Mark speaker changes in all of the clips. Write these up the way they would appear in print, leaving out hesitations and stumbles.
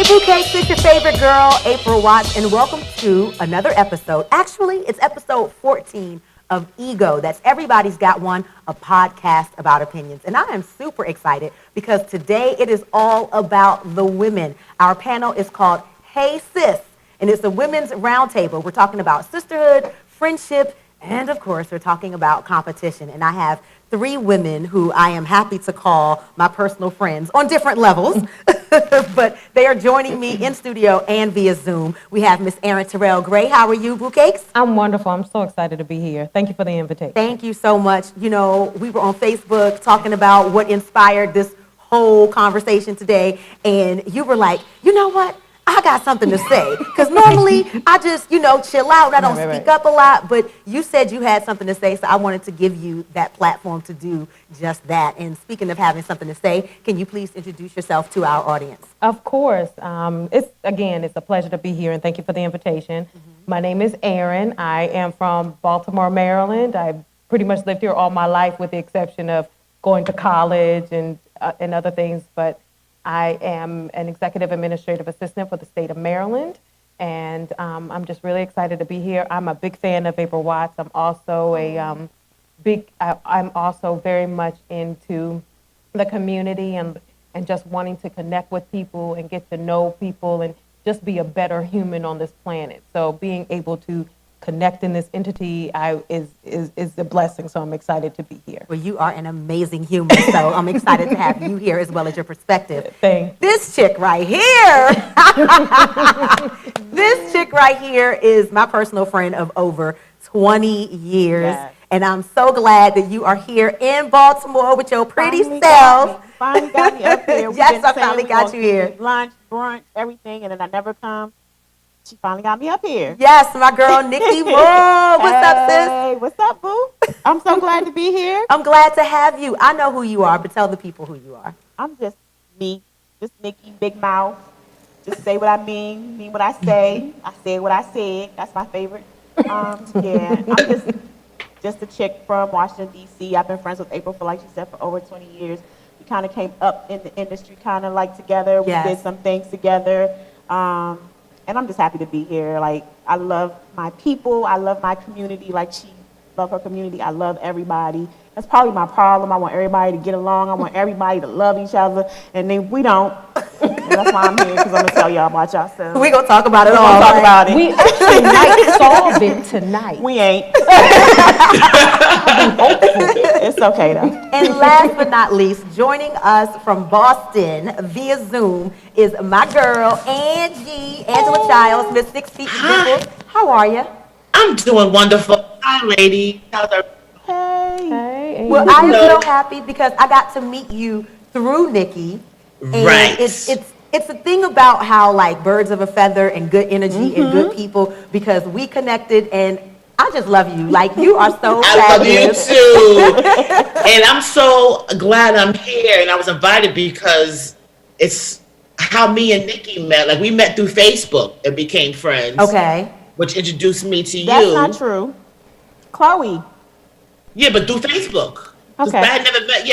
Speaker 1: Bouquets, it's your favorite girl, April Watts, and welcome to another episode. Actually, it's episode 14 of Ego. That's Everybody's Got One, a podcast about opinions. And I am super excited because today it is all about the women. Our panel is called Hey Sis, and it's a women's roundtable. We're talking about sisterhood, friendship, and of course, we're talking about competition. And I have three women who I am happy to call my personal friends on different levels, but they are joining me in studio and via Zoom. We have Miss Erin T. Gray. How are you, Bouquets?
Speaker 2: I'm wonderful. I'm so excited to be here. Thank you for the invitation.
Speaker 1: Thank you so much. You know, we were on Facebook talking about what inspired this whole conversation today, and you were like, you know what? I got something to say, because normally I just, chill out. I don't speak up a lot, but you said you had something to say, so I wanted to give you that platform to do just that. And speaking of having something to say, can you please introduce yourself to our audience?
Speaker 2: Of course. It's a pleasure to be here, and thank you for the invitation. Mm-hmm. My name is Erin. I am from Baltimore, Maryland. I've pretty much lived here all my life, with the exception of going to college and other things, but I am an executive administrative assistant for the state of Maryland, and I'm just really excited to be here. I'm a big fan of April Watts. I'm also I'm also very much into the community and just wanting to connect with people and get to know people and just be a better human on this planet. So being able to connect in this entity is a blessing, so I'm excited to be here.
Speaker 1: Well, you are an amazing human, so I'm excited to have you here as well as your perspective.
Speaker 2: Thanks.
Speaker 1: This chick right here, is my personal friend of over 20 years, yes. And I'm so glad that you are here in Baltimore with your pretty self.
Speaker 3: Finally got me up here.
Speaker 1: Yes, I finally got you here.
Speaker 3: Lunch, brunch, everything, and then I never come. She finally got me up here.
Speaker 1: Yes, my girl, Nikki Moore. What's up, sis?
Speaker 3: Hey, what's up, boo? I'm so glad to be here.
Speaker 1: I'm glad to have you. I know who you are, but tell the people who you are.
Speaker 3: I'm just me, just Nikki, big mouth. Just say what I mean what I say. I say what I said. That's my favorite. Yeah, I'm just a chick from Washington, D.C. I've been friends with April for, like she said, for over 20 years. We kind of came up in the industry kind of like together. We did some things together. And I'm just happy to be here. Like, I love my people. I love my community. Like, she loves her community. I love everybody. That's probably my problem. I want everybody to get along. I want everybody to love each other. And then we don't. And that's why I'm here, because I'm going to tell y'all about yourselves.
Speaker 1: We're going to talk about it all.
Speaker 3: We're going to talk about it.
Speaker 2: We actually might solve it tonight.
Speaker 3: We ain't. It's okay, though.
Speaker 1: And last but not least, joining us from Boston via Zoom is my girl, Angela Childs, Miss 6 Feet Dimples. How are you?
Speaker 4: I'm doing wonderful. Hi, lady. How's everything?
Speaker 3: Hey.
Speaker 1: Well, I am so happy because I got to meet you through Nikki. And
Speaker 4: right.
Speaker 1: It's a thing about how, like, birds of a feather and good energy and good people, because we connected, and I just love you. Like, you are so fabulous.
Speaker 4: I love you too. And I'm so glad I'm here, and I was invited because it's how me and Nikki met. Like, we met through Facebook and became friends.
Speaker 1: Okay.
Speaker 4: Which introduced me to you.
Speaker 3: That's not true. Chloe.
Speaker 4: Yeah, but through Facebook.
Speaker 3: Okay.
Speaker 4: I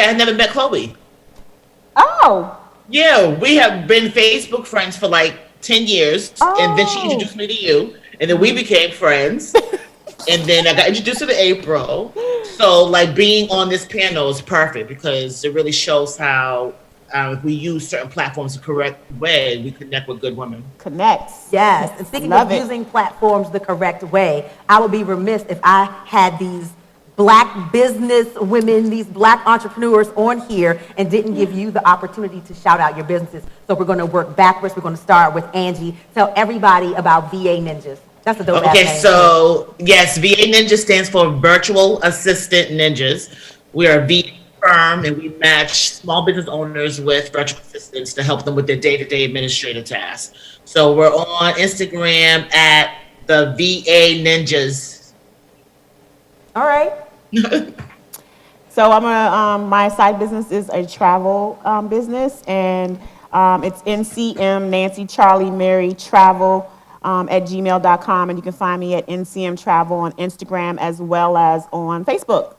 Speaker 4: had never met Chloe.
Speaker 3: Oh.
Speaker 4: Yeah, we have been Facebook friends for like 10 years. Oh. And then she introduced me to you. And then we became friends. And then I got introduced to April. So, like, being on this panel is perfect because it really shows how if we use certain platforms the correct way, we connect with good women.
Speaker 3: Connects.
Speaker 1: Yes. And speaking of using platforms the correct way, I would be remiss if I had these Black business women, these Black entrepreneurs on here and didn't give you the opportunity to shout out your businesses. So we're going to work backwards. We're going to start with Angie. Tell everybody about VA Ninjas. That's a dope ass name.
Speaker 4: Okay, so yes, VA Ninja stands for Virtual Assistant Ninjas. We are a VA firm, and we match small business owners with virtual assistants to help them with their day-to-day administrative tasks. So we're on Instagram at the VA Ninjas.
Speaker 1: All right.
Speaker 3: So my side business is a travel business, and it's NCM Nancy Charlie Mary Travel at gmail.com, and you can find me at NCM Travel on Instagram as well as on Facebook.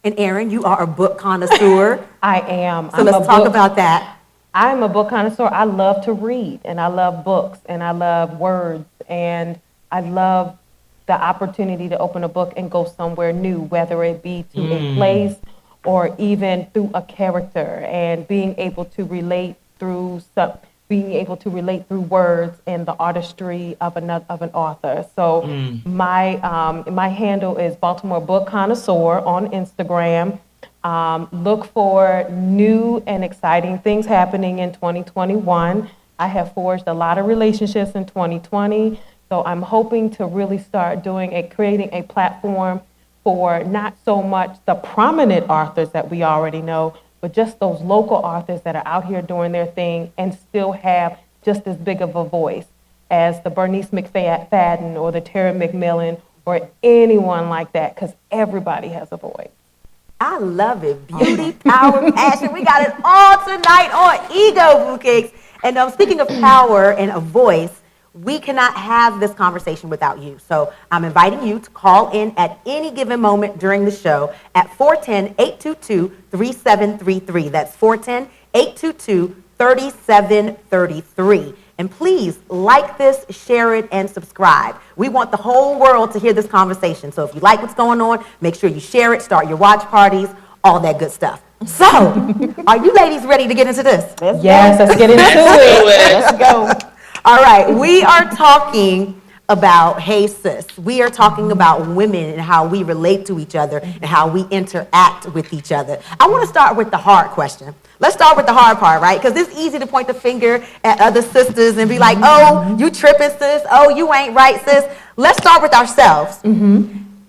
Speaker 1: And Erin, you are a book connoisseur.
Speaker 2: I am.
Speaker 1: So let's talk about that.
Speaker 2: I'm a book connoisseur. I love to read, and I love books, and I love words, and I love the opportunity to open a book and go somewhere new, whether it be to a place or even through a character, and being able to relate through words and the artistry of an author. So my handle is Baltimore Book Connoisseur on Instagram. Look for new and exciting things happening in 2021. I have forged a lot of relationships in 2020, so I'm hoping to really start creating a platform for not so much the prominent authors that we already know, but just those local authors that are out here doing their thing and still have just as big of a voice as the Bernice McFadden or the Tara McMillan or anyone like that, because everybody has a voice.
Speaker 1: I love it. Beauty, power, passion. We got it all tonight on Ego Boutiques. And speaking of power and a voice, we cannot have this conversation without you. So I'm inviting you to call in at any given moment during the show at 410-822-3733. That's 410-822-3733. And please like this, share it, and subscribe. We want the whole world to hear this conversation. So if you like what's going on, make sure you share it, start your watch parties, all that good stuff. So, are you ladies ready to get into this?
Speaker 2: Yes, let's get into it.
Speaker 3: Let's go.
Speaker 1: All right, we are talking about Hey Sis. We are talking about women and how we relate to each other and how we interact with each other. I want to start with the hard question. Let's start with the hard part, right? Because it's easy to point the finger at other sisters and be like, oh, you tripping, sis. Oh, you ain't right, sis. Let's start with ourselves.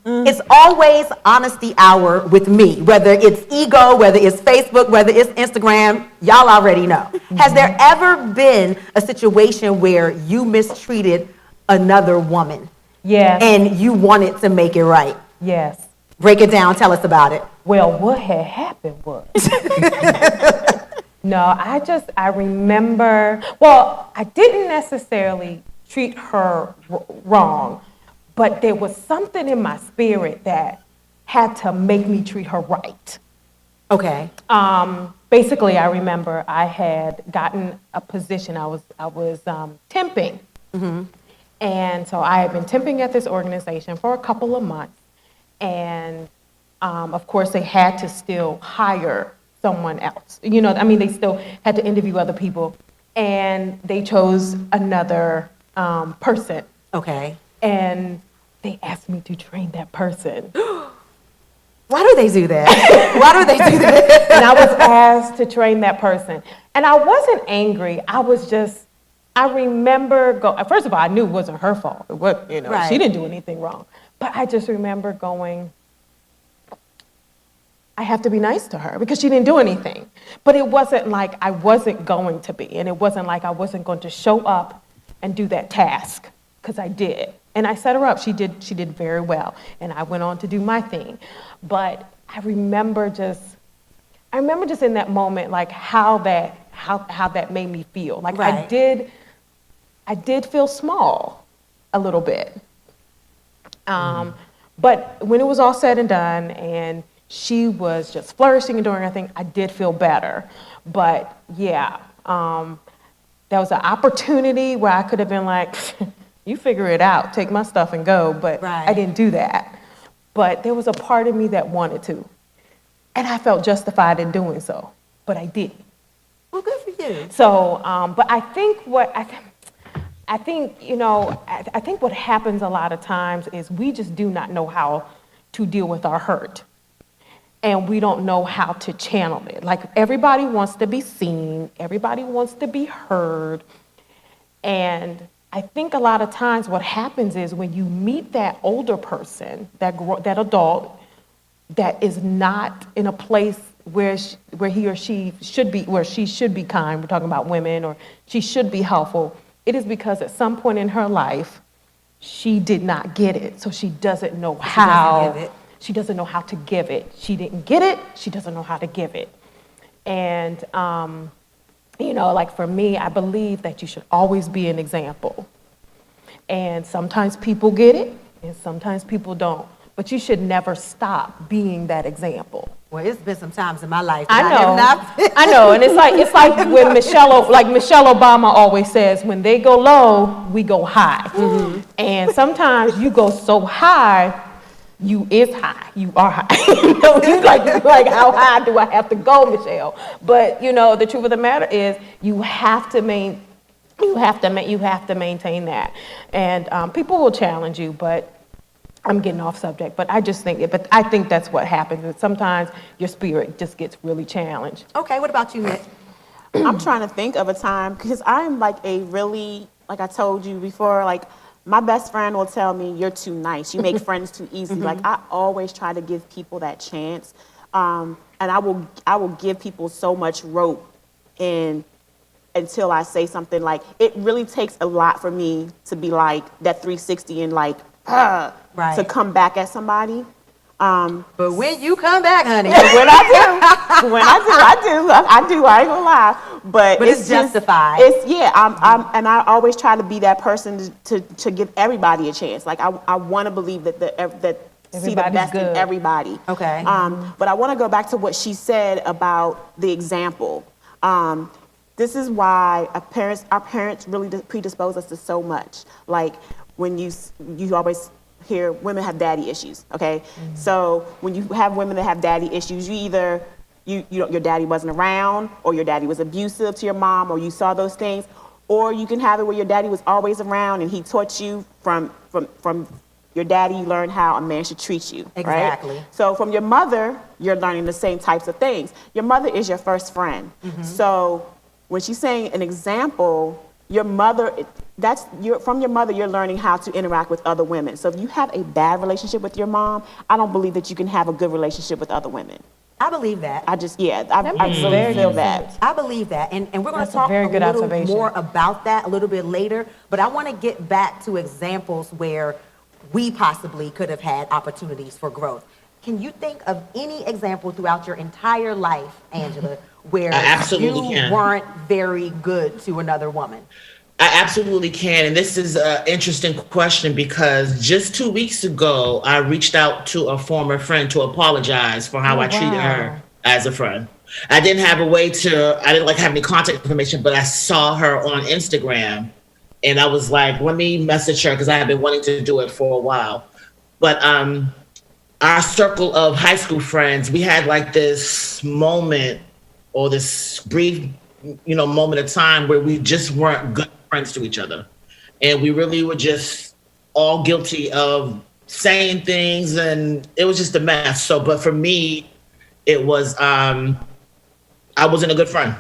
Speaker 1: It's always honesty hour with me, whether it's ego, whether it's Facebook, whether it's Instagram, y'all already know. Has there ever been a situation where you mistreated another woman?
Speaker 2: Yes.
Speaker 1: And you wanted to make it right?
Speaker 2: Yes.
Speaker 1: Break it down, tell us about it.
Speaker 2: Well, what had happened was, no, I remember, well, I didn't necessarily treat her wrong, but there was something in my spirit that had to make me treat her right.
Speaker 1: Okay.
Speaker 2: Basically, I remember I had gotten a position. I was temping. And so I had been temping at this organization for a couple of months. And of course, they had to still hire someone else. You know, I mean, they still had to interview other people. And they chose another person.
Speaker 1: Okay.
Speaker 2: And they asked me to train that person.
Speaker 1: Why do they do that? Why do they do that?
Speaker 2: And I was asked to train that person. And I wasn't angry. I remember first of all, I knew it wasn't her fault. It was,
Speaker 1: Right.
Speaker 2: She didn't do anything wrong. But I just remember going, I have to be nice to her because she didn't do anything. But it wasn't like I wasn't going to be. And it wasn't like I wasn't going to show up and do that task, because I did. And I set her up. She did very well. And I went on to do my thing. But I remember just in that moment, like how that made me feel. Like
Speaker 1: Right.
Speaker 2: I did feel small a little bit. But when it was all said and done and she was just flourishing and doing her thing, I did feel better. But yeah, there was an opportunity where I could have been like, you figure it out, take my stuff and go. But
Speaker 1: Right.
Speaker 2: I didn't do that. But there was a part of me that wanted to. And I felt justified in doing so. But I didn't.
Speaker 1: Well, good for you.
Speaker 2: So, but I think what happens a lot of times is we just do not know how to deal with our hurt. And we don't know how to channel it. Like, everybody wants to be seen. Everybody wants to be heard. And I think a lot of times what happens is when you meet that older person, that adult, that is not in a place where he or she should be, where she should be kind, we're talking about women, or she should be helpful, it is because at some point in her life, she did not get it. So she doesn't know how. She doesn't know how to give it. She didn't get it. She doesn't know how to give it. And, like for me, I believe that you should always be an example. And sometimes people get it, and sometimes people don't. but you should never stop being that example.
Speaker 1: Well, it's been some times in my life
Speaker 2: I
Speaker 1: that
Speaker 2: know,
Speaker 1: have not.
Speaker 2: I know, and it's like when Michelle Obama always says, when they go low, we go high, and sometimes you go so high, you are high. You know, you like how high do I have to go, Michelle? But you know, the truth of the matter is, you have to maintain that, and people will challenge you, but. I'm getting off subject, but I think that's what happens. Is sometimes your spirit just gets really challenged.
Speaker 1: Okay, what about you, Nick?
Speaker 3: I'm trying to think of a time because I'm like like I told you before, like my best friend will tell me, you're too nice. You make friends too easy. Like I always try to give people that chance. And I will give people so much rope until I say something. Like it really takes a lot for me to be like that 360 and like, to come back at somebody.
Speaker 1: But when you come back, honey.
Speaker 3: when I do. I ain't gonna lie. But
Speaker 1: it's justified.
Speaker 3: And I always try to be that person to give everybody a chance. Like I want to believe that see the best in everybody.
Speaker 1: Okay.
Speaker 3: But I want to go back to what she said about the example. This is why our parents really predispose us to so much. Like when you always hear women have daddy issues, okay? So when you have women that have daddy issues, you either your daddy wasn't around, or your daddy was abusive to your mom, or you saw those things, or you can have it where your daddy was always around and he taught you from your daddy, you learned how a man should treat you.
Speaker 1: Exactly.
Speaker 3: Right? So from your mother, you're learning the same types of things. Your mother is your first friend. So when she's saying an example, your mother, from your mother, you're learning how to interact with other women. So if you have a bad relationship with your mom, I don't believe that you can have a good relationship with other women.
Speaker 1: I believe that.
Speaker 3: I really feel that.
Speaker 1: I believe that. And we're going to talk
Speaker 2: a little
Speaker 1: more about that a little bit later. But I want to get back to examples where we possibly could have had opportunities for growth. Can you think of any example throughout your entire life, Angela, where you weren't very good to another woman?
Speaker 4: I absolutely can. And this is an interesting question because just 2 weeks ago, I reached out to a former friend to apologize for how I treated her as a friend. I didn't have have any contact information, but I saw her on Instagram and I was like, let me message her because I have been wanting to do it for a while. But our circle of high school friends, we had like this moment or this brief, moment of time where we just weren't good friends to each other. And we really were just all guilty of saying things and it was just a mess. So, but for me, it was, I wasn't a good friend.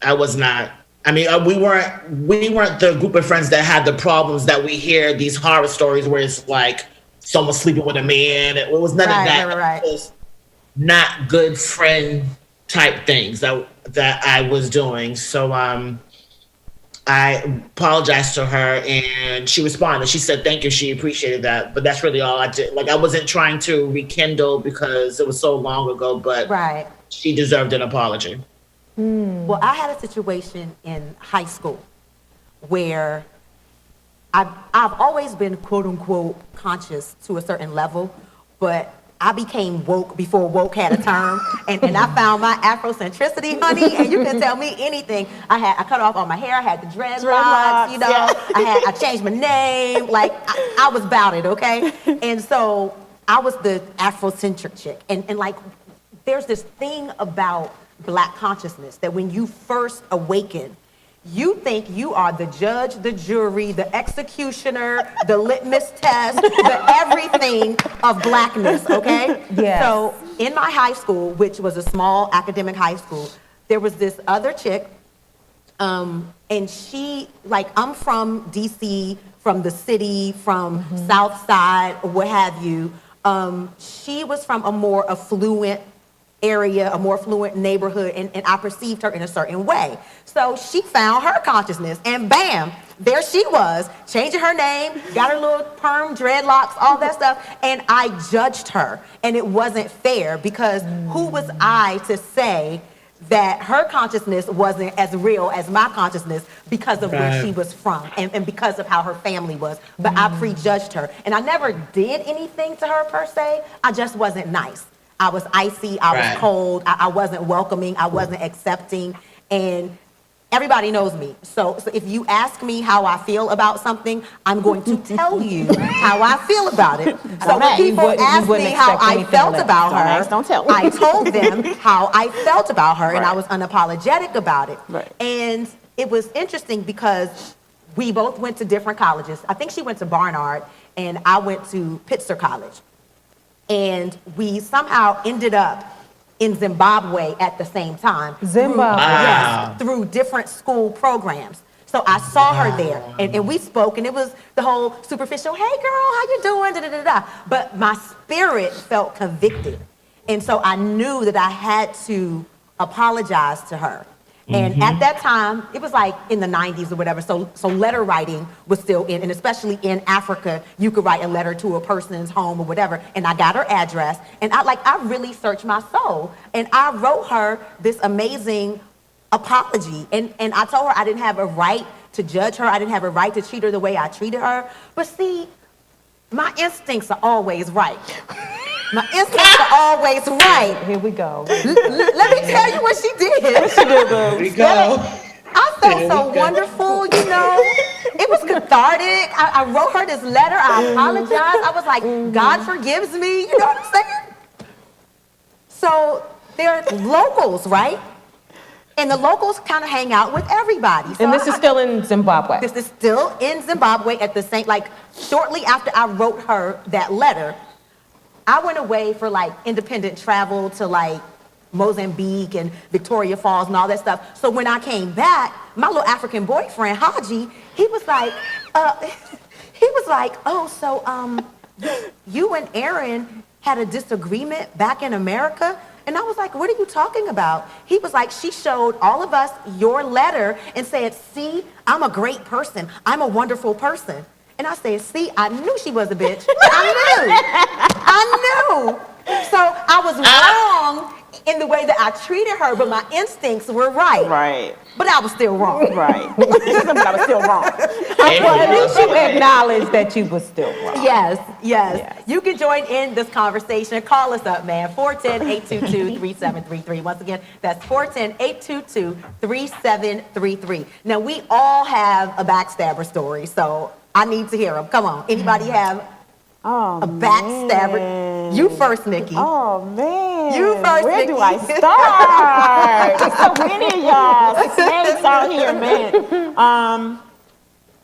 Speaker 4: I was not. I mean, we weren't the group of friends that had the problems that we hear these horror stories where it's like someone sleeping with a man. It was none of that. Right. It was not good friend type things that I was doing. So, I apologized to her and she responded. She said, thank you. She appreciated that. But that's really all I did. Like, I wasn't trying to rekindle because it was so long ago, but she deserved an apology.
Speaker 1: Well, I had a situation in high school where I've always been, quote unquote, conscious to a certain level, but I became woke before woke had a term, and I found my Afrocentricity, honey, and you can tell me anything. I cut off all my hair, I had the dreadlocks, I changed my name, like I was about it, okay? And so I was the Afrocentric chick, and like there's this thing about Black consciousness that when you first awaken, you think you are the judge, the jury, the executioner, the litmus test, the everything of Blackness, okay?
Speaker 2: Yes.
Speaker 1: So in my high school, which was a small academic high school, there was this other chick, and she, like, I'm from DC, from the city, from South Side, or what have you. She was from a more affluent area, a more affluent neighborhood, and I perceived her in a certain way. So she found her consciousness, and bam, there she was, changing her name, got her little perm, dreadlocks, all that stuff, and I judged her, and it wasn't fair because who was I to say that her consciousness wasn't as real as my consciousness because of where she was from and because of how her family was. But I prejudged her. And I never did anything to her per se. I just wasn't nice. I was icy. I was cold. I wasn't welcoming. I wasn't accepting. And everybody knows me. So if you ask me how I feel about something, I'm going to tell you how I feel about it. So when people ask me how I felt about her,
Speaker 3: don't tell.
Speaker 1: I told them how I felt about her, and I was unapologetic about it.
Speaker 3: Right.
Speaker 1: And it was interesting because we both went to different colleges. I think she went to Barnard, and I went to Pitzer College. And we somehow ended up in Zimbabwe at the same time.
Speaker 2: Zimbabwe.
Speaker 1: Yes, through different school programs. So I saw her there, and we spoke, and it was the whole superficial, hey girl, how you doing, da, da, da, da. But my spirit felt convicted. And so I knew that I had to apologize to her. And at that time, it was like in the 90s or whatever, so letter writing was still in, and especially in Africa, you could write a letter to a person's home or whatever, and I got her address, and I really searched my soul, and I wrote her this amazing apology, and I told her I didn't have a right to judge her, I didn't have a right to treat her the way I treated her, but see, my instincts are always right. My instincts are always right.
Speaker 2: Here we go.
Speaker 1: Let me tell you what she did.
Speaker 4: Here we go.
Speaker 1: I felt so wonderful, you know. It was cathartic. I wrote her this letter. I apologized. I was like, God forgives me. You know what I'm saying? So they're locals, right? And the locals kind of hang out with everybody. So
Speaker 2: And this is still in Zimbabwe.
Speaker 1: This is still in Zimbabwe at the same, like shortly after I wrote her that letter, I went away for like independent travel to like Mozambique and Victoria Falls and all that stuff. So when I came back, my little African boyfriend, Haji, he was like, oh, so you and Erin had a disagreement back in America? And I was like, what are you talking about? He was like, she showed all of us your letter and said, see, I'm a great person. I'm a wonderful person. And I said, see, I knew she was a bitch. I knew. So I was wrong in the way that I treated her, but my instincts were right.
Speaker 3: Right.
Speaker 1: But I was still wrong.
Speaker 3: Right. But I was still wrong.
Speaker 2: Well, at least you acknowledge that you were still wrong.
Speaker 1: Yes. You can join in this conversation. Call us up, man. 410-822-3733. Once again, that's 410-822-3733. Now, we all have a backstabber story, so I need to hear them. Come on. Anybody have a backstabber?
Speaker 3: Man.
Speaker 1: You first, Nikki.
Speaker 3: Oh, man.
Speaker 1: You first,
Speaker 3: Where
Speaker 1: Nikki.
Speaker 3: do I start? There's so many of y'all. Snakes out here, man.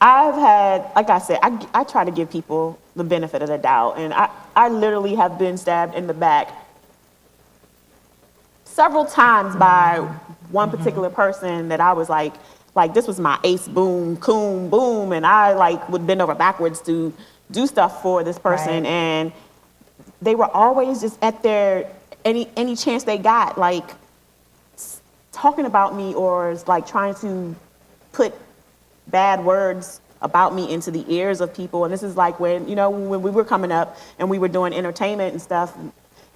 Speaker 3: I've had, like I said, I try to give people the benefit of the doubt. And I literally have been stabbed in the back several times by one particular person that I was like this was my ace, boom, coon, boom. And I would bend over backwards to do stuff for this person.
Speaker 1: Right.
Speaker 3: And they were always just at their, any chance they got, talking about me or trying to put bad words about me into the ears of people. And this is when we were coming up and we were doing entertainment and stuff,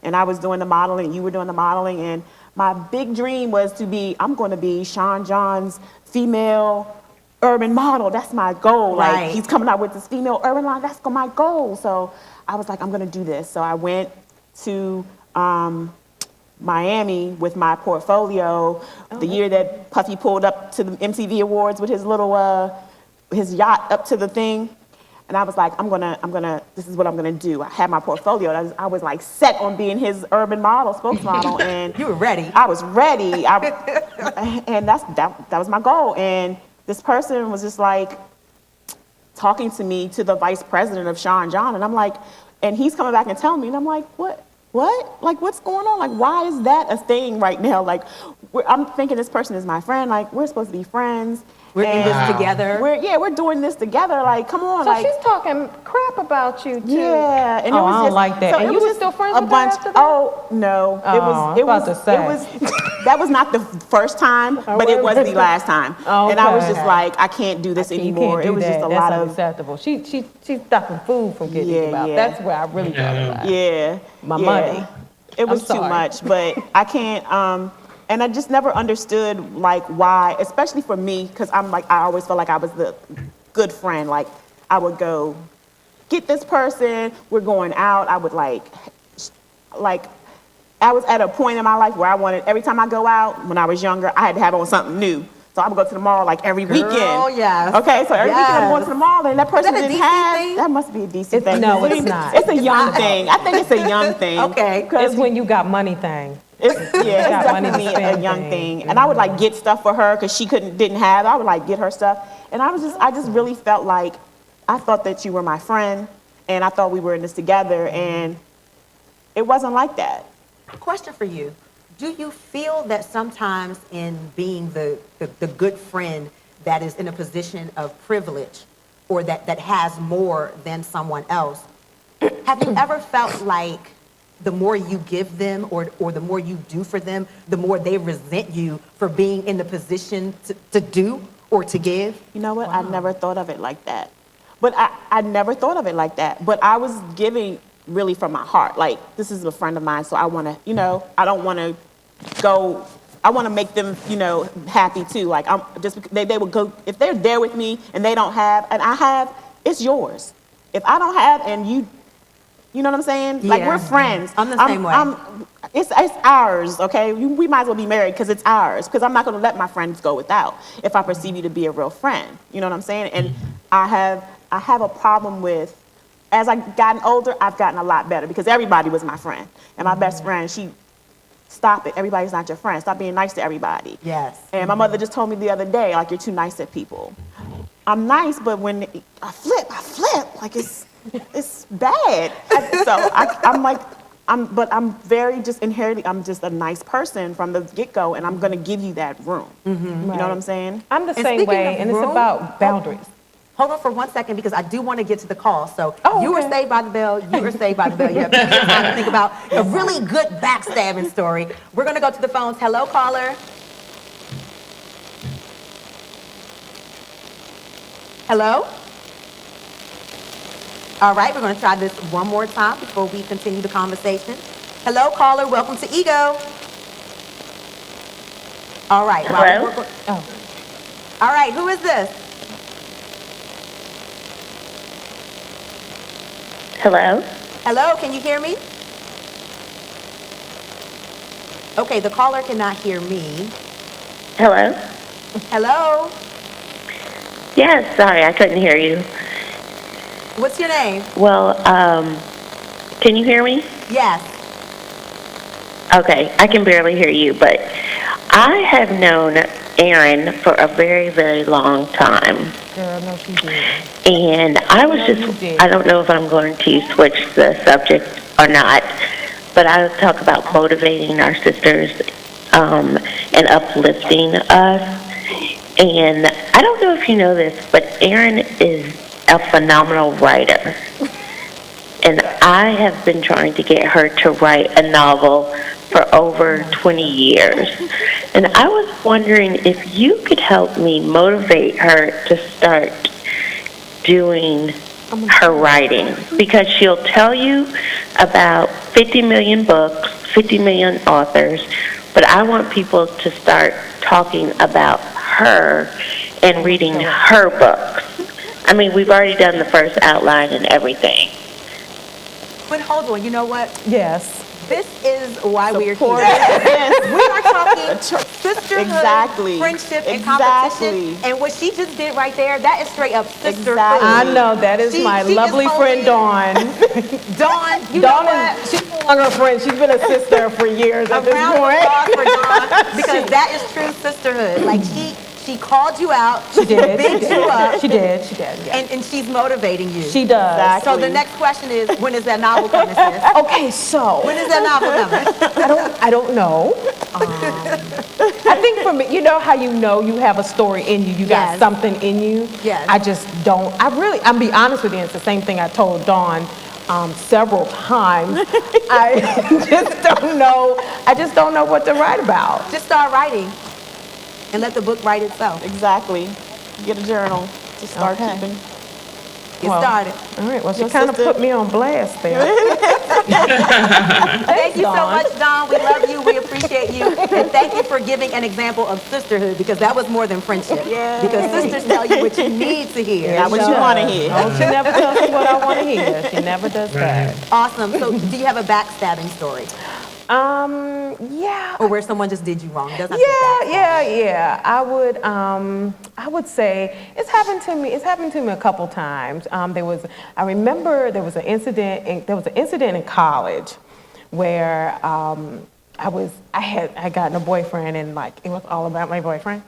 Speaker 3: and I was doing the modeling, you were doing the modeling, and my big dream was I'm going to be Sean John's female urban model. That's my goal.
Speaker 1: Right.
Speaker 3: He's coming out with this female urban line. That's my goal. So I was like, I'm going to do this. So I went to Miami with my portfolio the year that Puffy pulled up to the MTV Awards with his little his yacht up to the thing. And I was like, this is what I'm gonna do. I had my portfolio. I was set on being his urban model, spokesmodel, and
Speaker 1: You were ready.
Speaker 3: I was ready. And that was my goal. And this person was just talking to me, to the vice president of Sean John, and I'm like, and he's coming back and telling me, and I'm like, what? What's going on? Why is that a thing right now? I'm thinking this person is my friend. We're supposed to be friends.
Speaker 1: We're in this together.
Speaker 3: We're doing this together. Come on.
Speaker 2: So she's talking crap about you, too.
Speaker 3: Yeah. And
Speaker 2: I don't like that. And you were still friends with her after that?
Speaker 3: Oh, no. That was not the first time, but it was the last time.
Speaker 2: Okay.
Speaker 3: And I was just I can't do this anymore. It was just a lot of...
Speaker 2: That's unacceptable. She's stopping food from getting you out.
Speaker 3: Yeah.
Speaker 2: That's where I really thought about it.
Speaker 3: Yeah.
Speaker 2: My money.
Speaker 3: It was
Speaker 2: I'm
Speaker 3: too
Speaker 2: sorry.
Speaker 3: much, but I can't... And I just never understood like why, especially for me, because I'm like, I always felt like I was the good friend. Like I would go get this person, we're going out. I would like I was at a point in my life where I wanted, every time I go out, when I was younger, I had to have on something new. So I would go to the mall like every weekend.
Speaker 1: Oh, yes.
Speaker 3: Okay, so every weekend I'm going
Speaker 1: Yes.
Speaker 3: to the mall and that person
Speaker 1: that a
Speaker 3: didn't
Speaker 1: DC
Speaker 3: have,
Speaker 1: thing?
Speaker 3: that must be a DC thing.
Speaker 2: No, it's not.
Speaker 3: It's a young
Speaker 1: not.
Speaker 3: thing. I think it's a young thing.
Speaker 1: Okay.
Speaker 2: It's when you got money thing.
Speaker 3: It's, yeah, it's
Speaker 2: got money to
Speaker 3: definitely a
Speaker 2: spend
Speaker 3: young
Speaker 2: thing.
Speaker 3: thing. And I would like get stuff for her because she didn't have. I would like get her stuff. And I just really felt like, I thought that you were my friend and I thought we were in this together and it wasn't like that.
Speaker 1: Question for you. Do you feel that sometimes in being the good friend that is in a position of privilege or that has more than someone else, have you ever felt like the more you give them or the more you do for them, the more they resent you for being in the position to do or to give?
Speaker 3: You know what? I never thought of it like that. But I never thought of it like that. But I was giving really from my heart. Like, this is a friend of mine, so I want to, I don't want to go, I want to make them, happy too. Like, they would go, if they're there with me and they don't have, and I have, it's yours. If I don't have and you know what I'm saying? Like,
Speaker 1: Yeah.
Speaker 3: we're friends.
Speaker 1: I'm the same way.
Speaker 3: It's ours, okay? We might as well be married because it's ours. Because I'm not going to let my friends go without if I perceive you to be a real friend. You know what I'm saying? And I have a problem with, as I've gotten older, I've gotten a lot better because everybody was my friend. And my best friend, stop it. Everybody's not your friend. Stop being nice to everybody.
Speaker 1: Yes.
Speaker 3: And my mother just told me the other day, like, you're too nice to people. I'm nice, but when I flip. Like, it's bad. I'm very just inherently, I'm just a nice person from the get-go, and I'm going to give you that room. You know what I'm saying?
Speaker 2: I'm the
Speaker 1: And
Speaker 2: same
Speaker 1: speaking
Speaker 2: way,
Speaker 1: of
Speaker 2: and it's
Speaker 1: room-
Speaker 2: about boundaries.
Speaker 1: Hold on for 1 second because I do want to get to the call. So
Speaker 2: Oh,
Speaker 1: you were
Speaker 2: okay.
Speaker 1: saved by the bell. You were saved by the bell. You have plenty of time to think about a really good backstabbing story. We're going to go to the phones. Hello, caller. Hello? All right, we're going to try this one more time before we continue the conversation. Hello, caller. Welcome to Ego. All right.
Speaker 5: Hello?
Speaker 1: All right, who is this?
Speaker 5: Hello?
Speaker 1: Hello, can you hear me? Okay, the caller cannot hear me.
Speaker 5: Hello?
Speaker 1: Hello?
Speaker 5: Yes, sorry, I couldn't hear you.
Speaker 1: What's your name?
Speaker 5: Well, can you hear me?
Speaker 1: Yes.
Speaker 5: Okay, I can barely hear you, but I have known Erin for a very, very long time.
Speaker 2: Girl, no, she did.
Speaker 5: And I was
Speaker 2: No, you
Speaker 5: just,
Speaker 2: did.
Speaker 5: I don't know if I'm going to switch the subject or not, but I would talk about motivating our sisters and uplifting us. And I don't know if you know this, but Erin is a phenomenal writer. And I have been trying to get her to write a novel for over 20 years. And I was wondering if you could help me motivate her to start doing her writing, because she'll tell you about 50 million books, 50 million authors, but I want people to start talking about her and reading her books. I mean, we've already done the first outline and everything.
Speaker 1: But hold on, you know what?
Speaker 2: Yes.
Speaker 1: This is why we're
Speaker 3: Support.
Speaker 1: here.
Speaker 3: Yes.
Speaker 1: We are talking sisterhood,
Speaker 3: Exactly.
Speaker 1: friendship, and
Speaker 3: Exactly.
Speaker 1: competition. And what she just did right there, that is straight up sisterhood.
Speaker 3: Exactly.
Speaker 2: I know, that is
Speaker 1: She-
Speaker 2: my
Speaker 1: she is
Speaker 2: lovely friend,
Speaker 1: holding-
Speaker 2: Dawn.
Speaker 1: Dawn, you know
Speaker 2: Dawn
Speaker 1: what?
Speaker 2: is, she's no longer a friend. She's been a sister for years
Speaker 1: A
Speaker 2: at this
Speaker 1: round of
Speaker 2: point.
Speaker 1: applause for Dawn because that is true sisterhood. Like she called you out,
Speaker 2: She did.
Speaker 1: bigged you up,
Speaker 2: She did. She did. Yeah.
Speaker 1: and she's motivating you.
Speaker 2: She does.
Speaker 3: Exactly.
Speaker 1: So the next question is, when is that novel coming, sis?
Speaker 2: Okay, so
Speaker 1: When is that novel coming?
Speaker 2: I don't know. I think for me, you know how you know you have a story in you, you got
Speaker 1: Yes.
Speaker 2: something in you.
Speaker 1: Yes.
Speaker 2: I just don't. I'll be honest with you. It's the same thing I told Dawn several times. I just don't know. I just don't know what to write about.
Speaker 1: Just start writing and let the book write itself.
Speaker 3: Exactly. Get a journal to start
Speaker 2: Okay.
Speaker 3: keeping.
Speaker 1: Get started.
Speaker 2: All right. Well, she
Speaker 3: Your
Speaker 2: kind of
Speaker 3: sister-
Speaker 2: put me on blast there.
Speaker 1: Thank you so
Speaker 2: Dawn.
Speaker 1: much, Dawn. We love you. We appreciate you. And thank you for giving an example of sisterhood, because that was more than friendship.
Speaker 3: Yay.
Speaker 1: Because sisters tell you what you need to hear.
Speaker 3: Not what you want to hear.
Speaker 2: Oh, she never tells me what I want to hear. She never does that.
Speaker 1: Awesome. So do you have a backstabbing story?
Speaker 2: Yeah.
Speaker 1: Or where someone just did you wrong? Doesn't have to be backstabbing.
Speaker 2: Yeah. I would say it's happened to me. It's happened to me a couple times. I remember there was an incident in college where I had gotten a boyfriend, and like it was all about my boyfriend.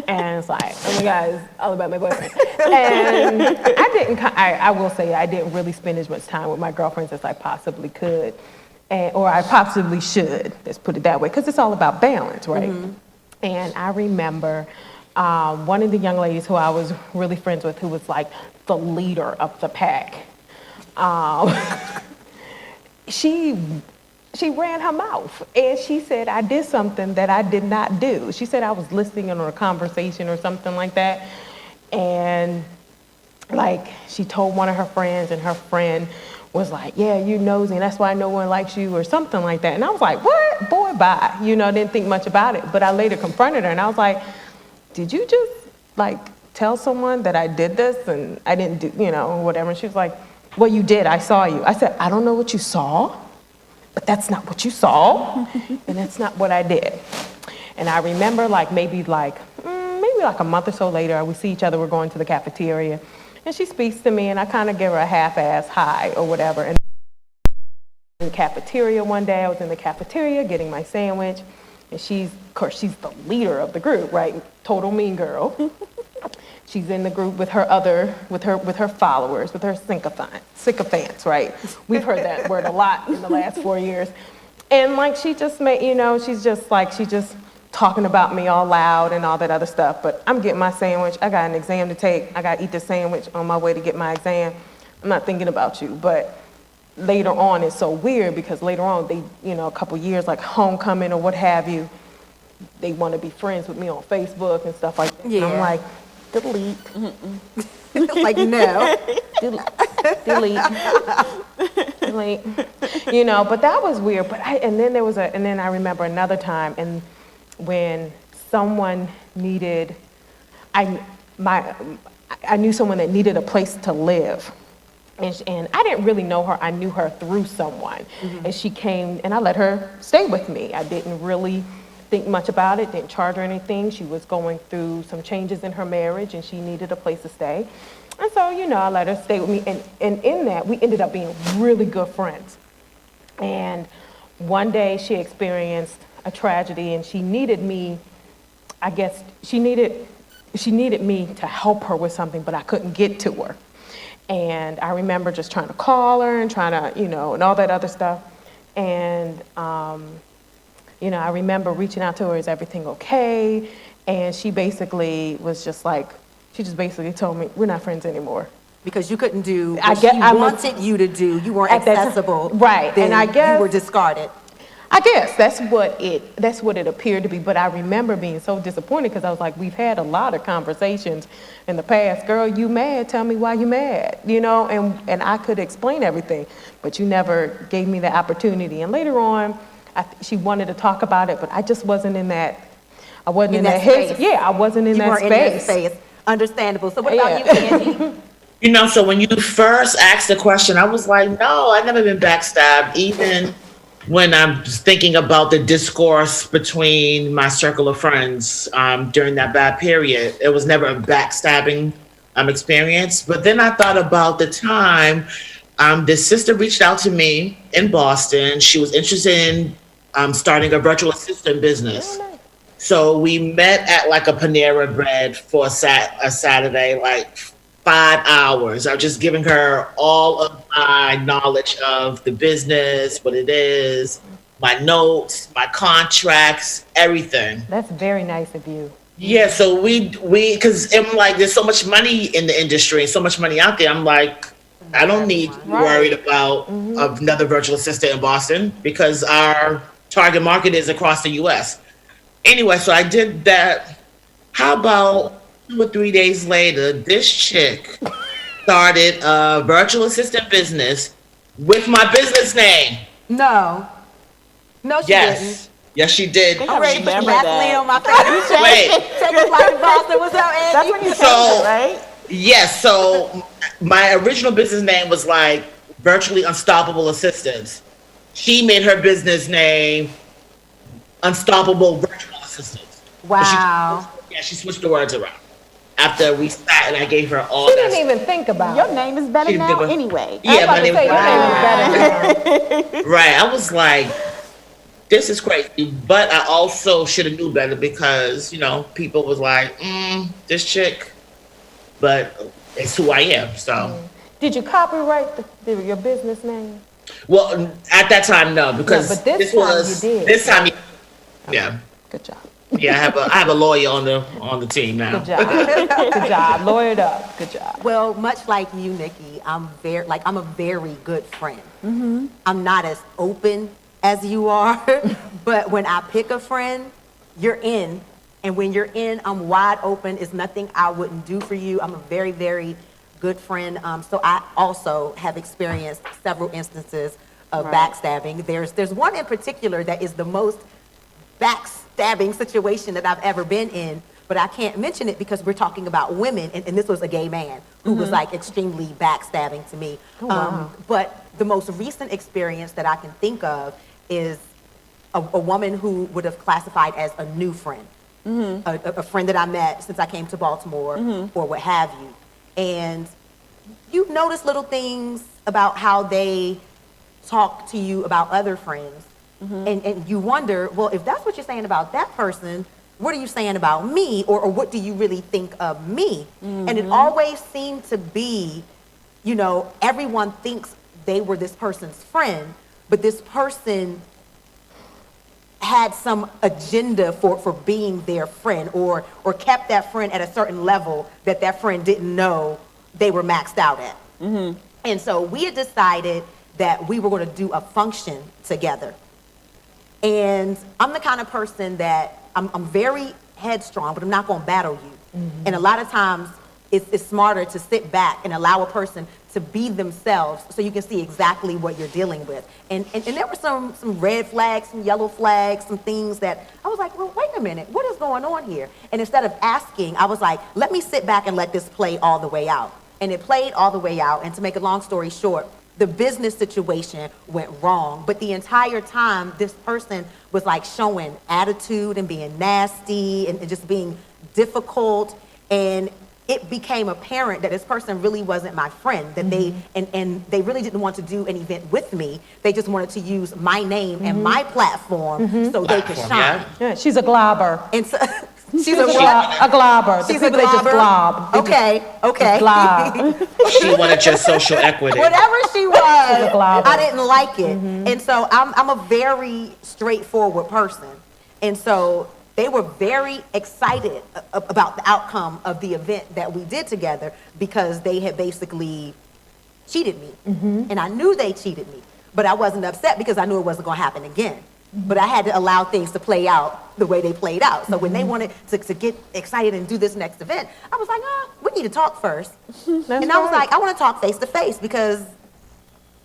Speaker 2: And it's like, oh my God, it's all about my boyfriend. And I will say I didn't really spend as much time with my girlfriends as I possibly could, or I possibly should, let's put it that way, because it's all about balance, right? Mm-hmm. And I remember one of the young ladies who I was really friends with, who was like the leader of the pack. She ran her mouth, and she said I did something that I did not do. She said I was listening in on a conversation or something like that, and like she told one of her friends, and her friend was like, yeah, you nosy, and that's why no one likes you, or something like that. And I was like, what? Boy, bye. Didn't think much about it. But I later confronted her, and I was like, did you just like tell someone that I did this and I didn't do, whatever? And she was like, well, you did. I saw you. I said, I don't know what you saw, but that's not what you saw, and that's not what I did. And I remember maybe a month or so later, we see each other, we're going to the cafeteria, and she speaks to me, and I kind of give her a half-ass hi or whatever. And in the cafeteria one day, I was in the cafeteria getting my sandwich, and she's the leader of the group, right? Total mean girl. She's in the group with her followers, with her sycophants, right? We've heard that word a lot in the last 4 years. And she just she's just talking about me all loud and all that other stuff. But I'm getting my sandwich. I got an exam to take. I got to eat this sandwich on my way to get my exam. I'm not thinking about you. But later on, it's so weird because later on, they, a couple years, like homecoming or what have you, they want to be friends with me on Facebook and stuff like that.
Speaker 1: Yeah.
Speaker 2: And I'm like, delete.
Speaker 1: Like, no.
Speaker 2: delete. But that was weird. And then I remember another time, and when someone needed, I knew someone that needed a place to live. And I didn't really know her. I knew her through someone. Mm-hmm. And she came, and I let her stay with me. I didn't really think much about it, didn't charge her anything. She was going through some changes in her marriage, and she needed a place to stay. And so, I let her stay with me. And in that, we ended up being really good friends. And one day she experienced a tragedy, and she needed me, she needed me to help her with something, but I couldn't get to her. And I remember just trying to call her and trying to, and all that other stuff. And, I remember reaching out to her, is everything okay? And she basically was just she just basically told me, we're not friends anymore.
Speaker 1: Because you couldn't do what she wanted you to do. You weren't accessible.
Speaker 2: Right. And I guess
Speaker 1: you were discarded.
Speaker 2: I guess that's what it appeared to be. But I remember being so disappointed because I was like, we've had a lot of conversations in the past. Girl, you mad? Tell me why you mad. And I could explain everything, but you never gave me the opportunity. And later on, she wanted to talk about it, but I just wasn't in that. I wasn't in that
Speaker 1: space.
Speaker 2: Yeah, I wasn't in that space.
Speaker 1: You weren't in that space. Understandable. So what about you, Angie?
Speaker 4: So when you first asked the question, I was like, no, I've never been backstabbed. Even when I'm thinking about the discourse between my circle of friends during that bad period, it was never a backstabbing experience. But then I thought about the time this sister reached out to me in Boston. She was interested in starting a virtual assistant business. So we met at a Panera Bread for a Saturday, 5 hours. I was just giving her all of my knowledge of the business, what it is, my notes, my contracts, everything.
Speaker 2: That's very nice of you.
Speaker 4: Yeah, so we because I'm there's so much money in the industry, so much money out there. I'm like, I don't need to be worried about another virtual assistant in Boston because our target market is across the U.S. Anyway, so I did that. How about 2 or 3 days later, this chick started a virtual assistant business with my business name.
Speaker 1: No. No, she didn't.
Speaker 4: Yes. Yes, she did.
Speaker 3: I
Speaker 1: I'm ready to put some
Speaker 3: remember
Speaker 1: gasoline
Speaker 3: that.
Speaker 1: on my face.
Speaker 4: Wait.
Speaker 1: Take a flight to Boston. What's up, Andy?
Speaker 3: That's when you changed
Speaker 4: So,
Speaker 3: it, right?
Speaker 4: yes, so my original business name was like Virtually Unstoppable Assistants. She made her business name Unstoppable Virtual Assistants. But
Speaker 1: Wow.
Speaker 4: she switched the words around. After we sat and I gave her all
Speaker 2: She
Speaker 4: that.
Speaker 2: didn't even think about
Speaker 3: Your
Speaker 2: it.
Speaker 3: name is better
Speaker 4: She
Speaker 3: now
Speaker 4: did what-
Speaker 3: anyway.
Speaker 2: I was
Speaker 4: Yeah,
Speaker 2: about
Speaker 4: my
Speaker 2: to
Speaker 4: name
Speaker 2: say,
Speaker 4: was
Speaker 2: your name is better now.
Speaker 4: right. I was like, this is crazy. But I also should have knew better because, people was like, this chick. But it's who I am. So,
Speaker 2: Did you copyright your business name?
Speaker 4: well, at that time, no, because
Speaker 2: but this time
Speaker 4: was
Speaker 2: you did,
Speaker 4: this time, yeah,
Speaker 2: Good job.
Speaker 4: yeah. I have a lawyer on the team now.
Speaker 2: Good job. Good job. Lawyered up. Good job.
Speaker 1: Well, much like you, Nikki, I'm a very good friend. I'm not as open as you are, but when I pick a friend, you're in. And when you're in, I'm wide open. It's nothing I wouldn't do for you. I'm a very, very good friend. So I also have experienced several instances of backstabbing. There's one in particular that is the most backstabbing situation that I've ever been in, but I can't mention it because we're talking about women, and this was a gay man who was like extremely backstabbing to me. But the most recent experience that I can think of is a woman who would have classified as a new friend, a friend that I met since I came to Baltimore or what have you. And you notice little things about how they talk to you about other friends. And you wonder, well, if that's what you're saying about that person, what are you saying about me? Or what do you really think of me? And it always seemed to be, everyone thinks they were this person's friend, but this person had some agenda for being their friend or kept that friend at a certain level that friend didn't know they were maxed out at. And so we had decided that we were going to do a function together. And I'm the kind of person that I'm very headstrong, but I'm not going to battle you. And a lot of times it's smarter to sit back and allow a person to be themselves so you can see exactly what you're dealing with. And there were some red flags, some yellow flags, some things that I was like, well, wait a minute, what is going on here? And instead of asking, I was like, let me sit back and let this play all the way out. And it played all the way out. And to make a long story short, the business situation went wrong, but the entire time this person was like showing attitude and being nasty and just being difficult, and it became apparent that this person really wasn't my friend, that they they really didn't want to do an event with me. They just wanted to use my name and my platform so they could shine.
Speaker 2: Yeah, she's a globber.
Speaker 1: And so she's
Speaker 2: A globber. The
Speaker 1: She's
Speaker 2: people
Speaker 1: a
Speaker 2: that just
Speaker 1: globber?
Speaker 2: glob. They
Speaker 1: Okay.
Speaker 2: just glob.
Speaker 4: She wanted your social equity.
Speaker 1: Whatever she was,
Speaker 2: She's a globber.
Speaker 1: I didn't like it. And so I'm a very straightforward person. And so they were very excited about the outcome of the event that we did together because they had basically cheated me. And I knew they cheated me, but I wasn't upset because I knew it wasn't going to happen again. But I had to allow things to play out the way they played out. So when they wanted to get excited and do this next event, I was like, we need to talk first. And I was like, I want to talk face to face because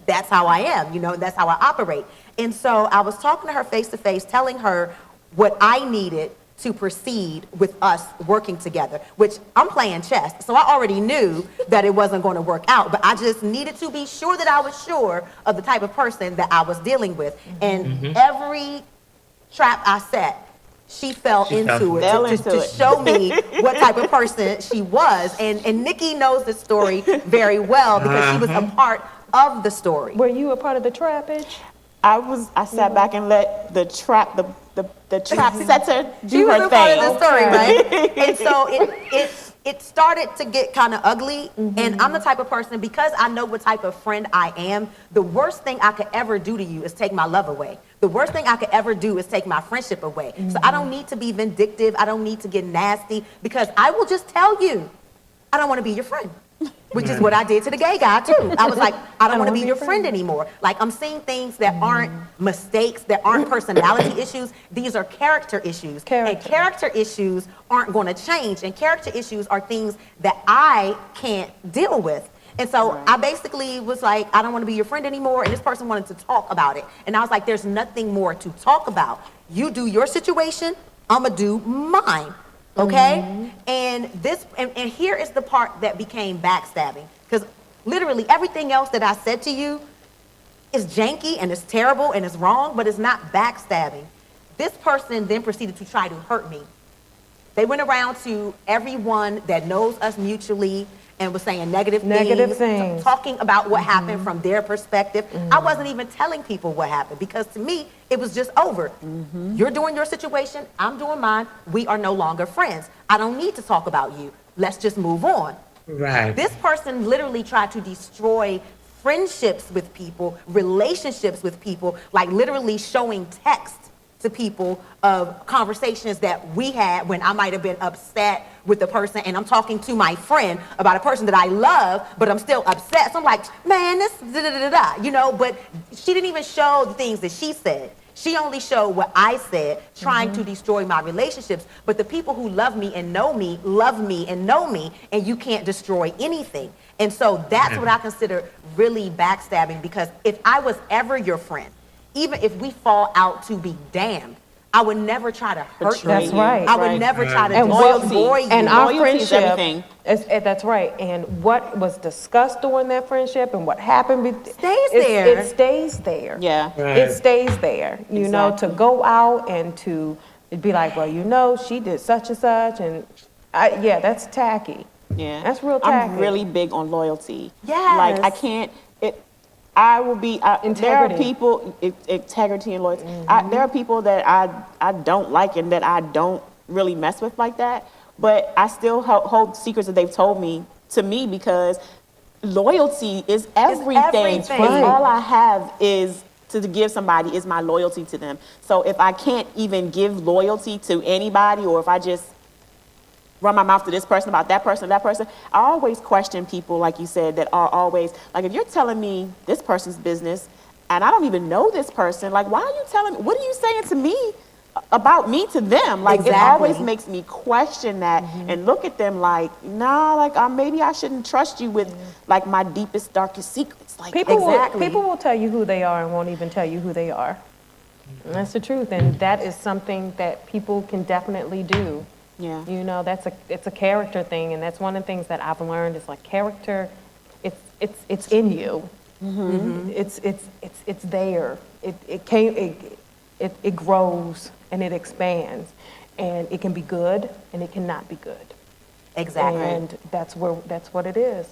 Speaker 1: that's how I am, that's how I operate. And so I was talking to her face to face, telling her what I needed to proceed with us working together, which I'm playing chess. So I already knew that it wasn't going to work out, but I just needed to be sure that I was sure of the type of person that I was dealing with. And every trap I set, she fell into it to show me what type of person she was. And Nikki knows the story very well because she was a part of the story.
Speaker 2: Were you a part of the trappage?
Speaker 3: I sat back and let the trap setter do
Speaker 1: She was
Speaker 3: her
Speaker 1: a part of
Speaker 3: thing.
Speaker 1: the story, right? And so it started to get kind of ugly. And I'm the type of person, because I know what type of friend I am, the worst thing I could ever do to you is take my love away. The worst thing I could ever do is take my friendship away. So I don't need to be vindictive. I don't need to get nasty because I will just tell you, I don't want to be your friend. which is what I did to the gay guy too. I was like, I don't want to be your friend anymore. Like, I'm seeing things that aren't mistakes, that aren't personality issues. These are character issues. And character issues aren't going to change. And character issues are things that I can't deal with. And so I basically was like, I don't want to be your friend anymore. And this person wanted to talk about it. And I was like, there's nothing more to talk about. You do your situation, I'm going to do mine. Okay? And here is the part that became backstabbing. Because literally everything else that I said to you is janky and it's terrible and it's wrong, but it's not backstabbing. This person then proceeded to try to hurt me. They went around to everyone that knows us mutually and was saying negative things. Talking about what happened from their perspective. I wasn't even telling people what happened because to me, it was just over. You're doing your situation, I'm doing mine. We are no longer friends. I don't need to talk about you. Let's just move on.
Speaker 4: Right.
Speaker 1: This person literally tried to destroy friendships with people, relationships with people, like literally showing text to people of conversations that we had when I might have been upset with the person and I'm talking to my friend about a person that I love, but I'm still upset. So I'm like, man, this da-da-da-da-da, you know, but she didn't even show the things that she said. She only showed what I said, trying to destroy my relationships. But the people who love me and know me, love me and know me, and you can't destroy anything. And so that's what I consider really backstabbing, because if I was ever your friend, even if we fall out to be damned, I would never try to hurt you.
Speaker 2: That's right.
Speaker 1: I would never try to
Speaker 3: Loyalty.
Speaker 1: destroy you.
Speaker 2: And our
Speaker 3: Loyalty is
Speaker 2: friendship,
Speaker 3: everything.
Speaker 2: That's right. And what was discussed during that friendship and what happened
Speaker 1: Stays there.
Speaker 2: It stays there.
Speaker 3: Yeah.
Speaker 4: Right.
Speaker 2: It stays there. You know, to
Speaker 3: Exactly.
Speaker 2: go out and to be like, well, you know, she did such and such, and that's tacky.
Speaker 3: Yeah.
Speaker 2: That's real tacky.
Speaker 3: I'm really big on loyalty.
Speaker 1: Yes.
Speaker 3: Like, I can't, I will be, there are
Speaker 2: Integrity.
Speaker 3: people, integrity and loyalty. There are people that I don't like and that I don't really mess with like that, but I still hold secrets that they've told me to me because loyalty is everything.
Speaker 1: everything.
Speaker 3: It's all I have is to give somebody is my loyalty to them. So if I can't even give loyalty to anybody, or if I just run my mouth to this person about that person, I always question people, like you said, that are always, like, if you're telling me this person's business and I don't even know this person, like, why are you telling me, what are you saying to me about me to them? Like,
Speaker 1: Exactly.
Speaker 3: it always makes me question that and look at them like, nah, like, maybe I shouldn't trust you with, like, my deepest, darkest secrets. Like,
Speaker 2: People
Speaker 1: Exactly.
Speaker 2: will tell you who they are and won't even tell you who they are. And that's the truth. And that is something that people can definitely do.
Speaker 3: yeah.
Speaker 2: You know, it's a character thing, and that's one of the things that I've learned is like character. It's in you. It's there. It grows and it expands, and it can be good and it cannot be good.
Speaker 1: Exactly.
Speaker 2: And that's what it is.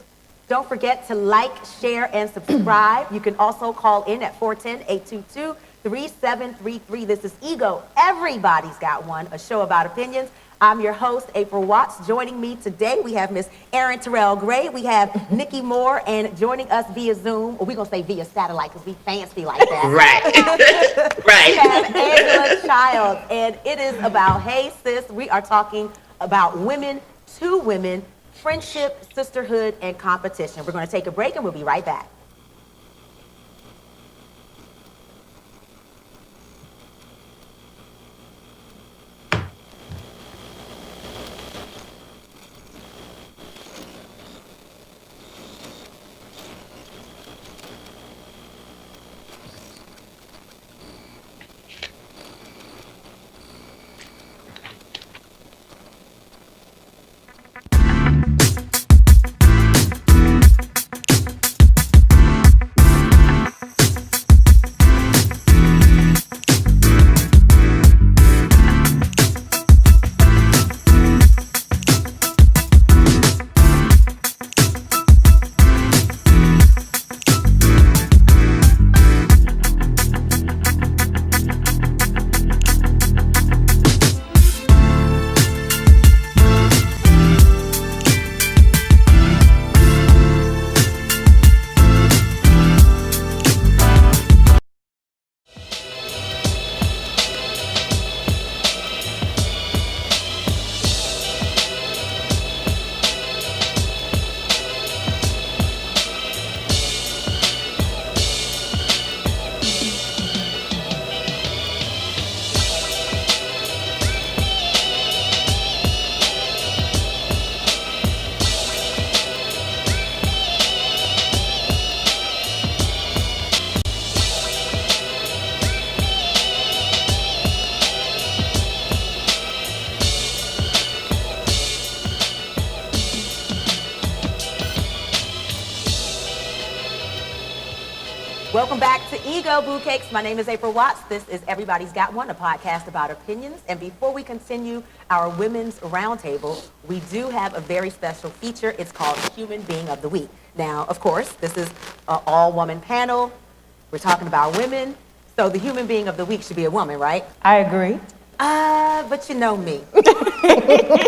Speaker 1: Don't forget to like, share, and subscribe. You can also call in at 410-822-3733. This is Ego. Everybody's got one, a show about opinions. I'm your host, April Watts. Joining me today, we have Miss Erin Gray. We have Nikki Moore, and joining us via Zoom, or we're going to say via satellite because we fancy like that.
Speaker 4: Right.
Speaker 1: We
Speaker 4: Right.
Speaker 1: have Angela Childs, and it is about, hey sis, we are talking about women to women, friendship, sisterhood, and competition. We're going to take a break and we'll be right back. Welcome back to Ego Boo Cakes. My name is April Watts. This is Everybody's Got One, a podcast about opinions. And before we continue our women's roundtable, we do have a very special feature. It's called Human Being of the Week. Now, of course, this is an all-woman panel. We're talking about women. So the human being of the week should be a woman, right?
Speaker 2: I agree.
Speaker 1: But you know me.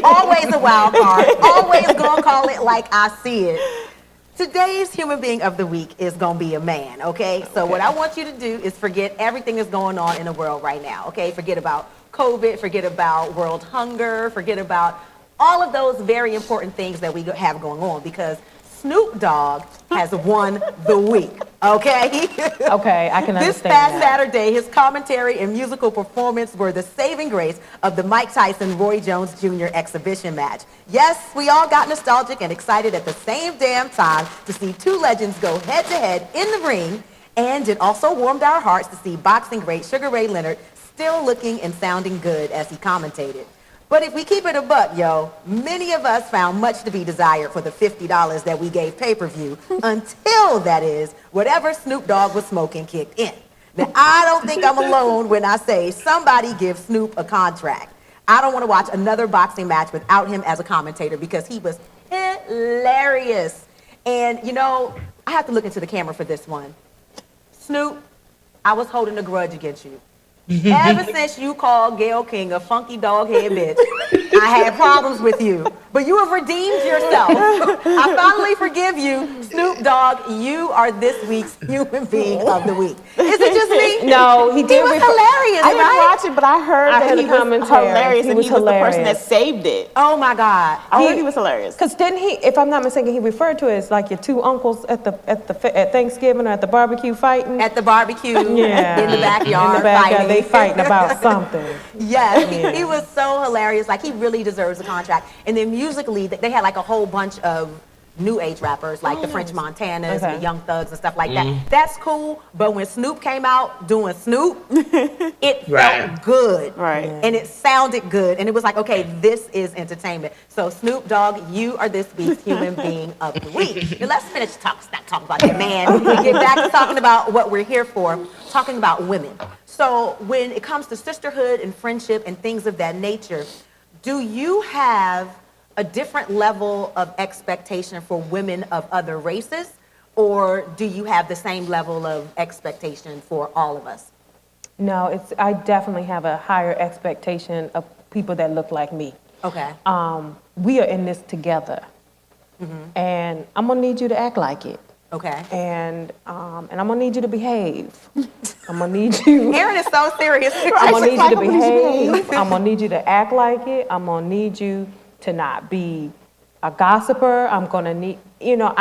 Speaker 1: Always a wild card. Always gonna call it like I see it. Today's human being of the week is gonna be a man, okay? So what I want you to do is forget everything that's going on in the world right now, okay? Forget about COVID, forget about world hunger, forget about all of those very important things that we have going on, because Snoop Dogg has won the week, okay?
Speaker 2: Okay, I can understand
Speaker 1: This past
Speaker 2: that.
Speaker 1: Saturday, his commentary and musical performance were the saving grace of the Mike Tyson-Roy Jones Jr. exhibition match. Yes, we all got nostalgic and excited at the same damn time to see two legends go head-to-head in the ring, and it also warmed our hearts to see boxing great Sugar Ray Leonard still looking and sounding good as he commentated. But if we keep it a buck, yo, many of us found much to be desired for the $50 that we gave pay-per-view until, that is, whatever Snoop Dogg was smoking kicked in. Now, I don't think I'm alone when I say somebody give Snoop a contract. I don't want to watch another boxing match without him as a commentator because he was hilarious. And, you know, I have to look into the camera for this one. Snoop, I was holding a grudge against you. Ever since you called Gayle King a funky dog head bitch, I had problems with you. But you have redeemed yourself. I finally forgive you. Snoop Dogg, you are this week's human being of the week. Is it just me?
Speaker 2: No, he
Speaker 1: He
Speaker 2: did.
Speaker 1: was hilarious,
Speaker 3: I didn't
Speaker 1: right?
Speaker 3: watch it, but I heard
Speaker 2: I
Speaker 3: that
Speaker 2: heard
Speaker 3: he
Speaker 2: the
Speaker 3: was
Speaker 2: commentary.
Speaker 3: hilarious,
Speaker 2: He
Speaker 3: and
Speaker 2: was
Speaker 3: he was the person that
Speaker 2: hilarious.
Speaker 3: saved it.
Speaker 1: Oh my God.
Speaker 3: I heard he was hilarious.
Speaker 2: Because didn't he, if I'm not mistaken, he referred to it as like your two uncles at Thanksgiving or at the barbecue fighting?
Speaker 1: At the barbecue,
Speaker 2: Yeah.
Speaker 1: in the backyard,
Speaker 2: In the backyard,
Speaker 1: fighting.
Speaker 2: they fighting about something.
Speaker 1: Yes,
Speaker 2: Yeah.
Speaker 1: he was so hilarious. Like, he really deserves a contract. And then musically, they had like a whole bunch of new age rappers, like the French Montanas,
Speaker 2: Okay.
Speaker 1: the Young Thugs and stuff like that. That's cool. But when Snoop came out doing Snoop, it
Speaker 4: Right.
Speaker 1: felt good.
Speaker 3: Right.
Speaker 1: And it sounded good. And it was like, okay, this is entertainment. So Snoop Dogg, you are this week's human being of the week. Now let's finish stop talking about that man and get back to talking about what we're here for, talking about women. So when it comes to sisterhood and friendship and things of that nature, do you have a different level of expectation for women of other races, or do you have the same level of expectation for all of us?
Speaker 2: No, I definitely have a higher expectation of people that look like me.
Speaker 1: Okay.
Speaker 2: We are in this together. And I'm gonna need you to act like it.
Speaker 1: Okay.
Speaker 2: And I'm gonna need you to behave. I'm gonna need you.
Speaker 1: Erin is so serious.
Speaker 2: I'm gonna need you to
Speaker 3: I'm gonna need you to
Speaker 2: behave. I'm gonna need you to act like it. I'm gonna need you to not be a gossiper. I'm gonna need, you know,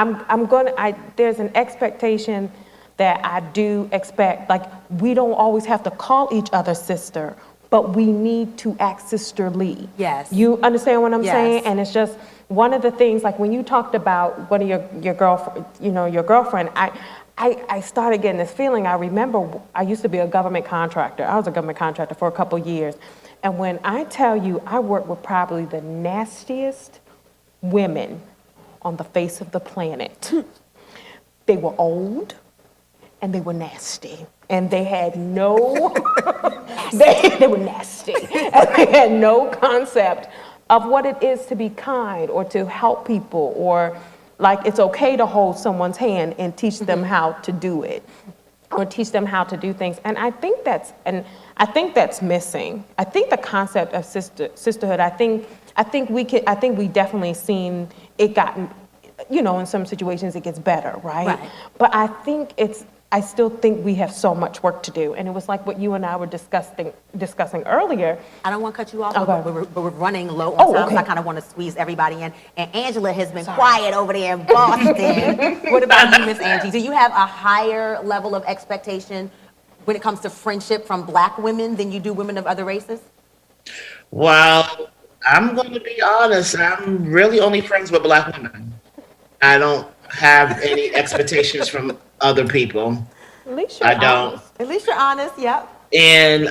Speaker 2: there's an expectation that I do expect. Like, we don't always have to call each other sister, but we need to act sisterly.
Speaker 1: Yes.
Speaker 2: You understand what I'm
Speaker 1: Yes.
Speaker 2: saying? And it's just one of the things, like when you talked about one of your girlfriend, your girlfriend, I started getting this feeling. I remember I used to be a government contractor. I was a government contractor for a couple years. And when I tell you, I worked with probably the nastiest women on the face of the planet. They were old and they were nasty. And they had no, they were nasty. And they had no concept of what it is to be kind or to help people, or like it's okay to hold someone's hand and teach them how to do it, or teach them how to do things. And I think that's missing. I think the concept of sisterhood, I think we definitely seen it gotten, you know, in some situations it gets better, right? But I still think we have so much work to do. And it was like what you and I were discussing earlier.
Speaker 1: I don't want to cut you off,
Speaker 2: Okay.
Speaker 1: but we're running low on time,
Speaker 2: okay.
Speaker 1: so I kind of want to squeeze everybody in. And Angela has been quiet over there in Boston. What about you, Miss Angie? Do you have a higher level of expectation when it comes to friendship from Black women than you do women of other races?
Speaker 4: Well, I'm going to be honest. I'm really only friends with Black women. I don't have any expectations from other people.
Speaker 2: At least you're
Speaker 4: I don't.
Speaker 2: honest.
Speaker 1: At least you're honest, yep.
Speaker 4: And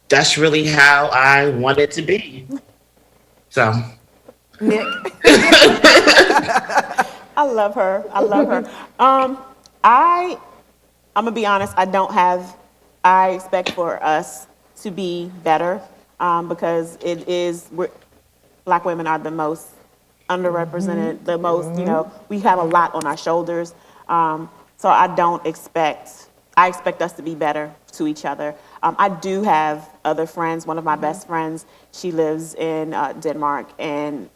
Speaker 4: that's really how I want it to be. So,
Speaker 1: Nick?
Speaker 3: I love her. I love her. I'm gonna be honest. I expect for us to be better because Black women are the most underrepresented, the most, we have a lot on our shoulders. So I expect us to be better to each other. I do have other friends. One of my best friends, she lives in Denmark, and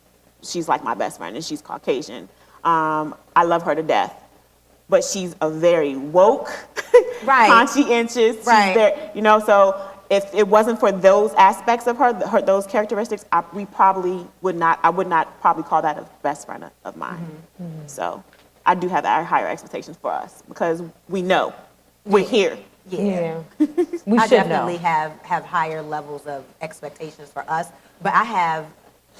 Speaker 3: she's like my best friend, and she's Caucasian. I love her to death, but she's a very woke, conscientious.
Speaker 1: Right.
Speaker 3: She's very, so if it wasn't for those aspects of her those characteristics, I would not probably call that a best friend of mine. So I do have higher expectations for us because we know we're here.
Speaker 2: Yeah.
Speaker 1: I definitely have higher levels of expectations for us, but I have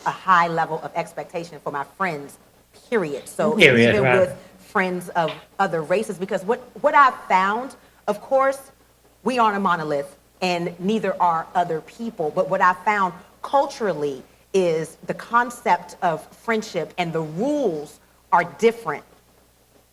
Speaker 1: a high level of expectation for my friends, period. So even with friends of other races, because what I've found, of course, we aren't a monolith, and neither are other people. But what I found culturally is the concept of friendship and the rules are different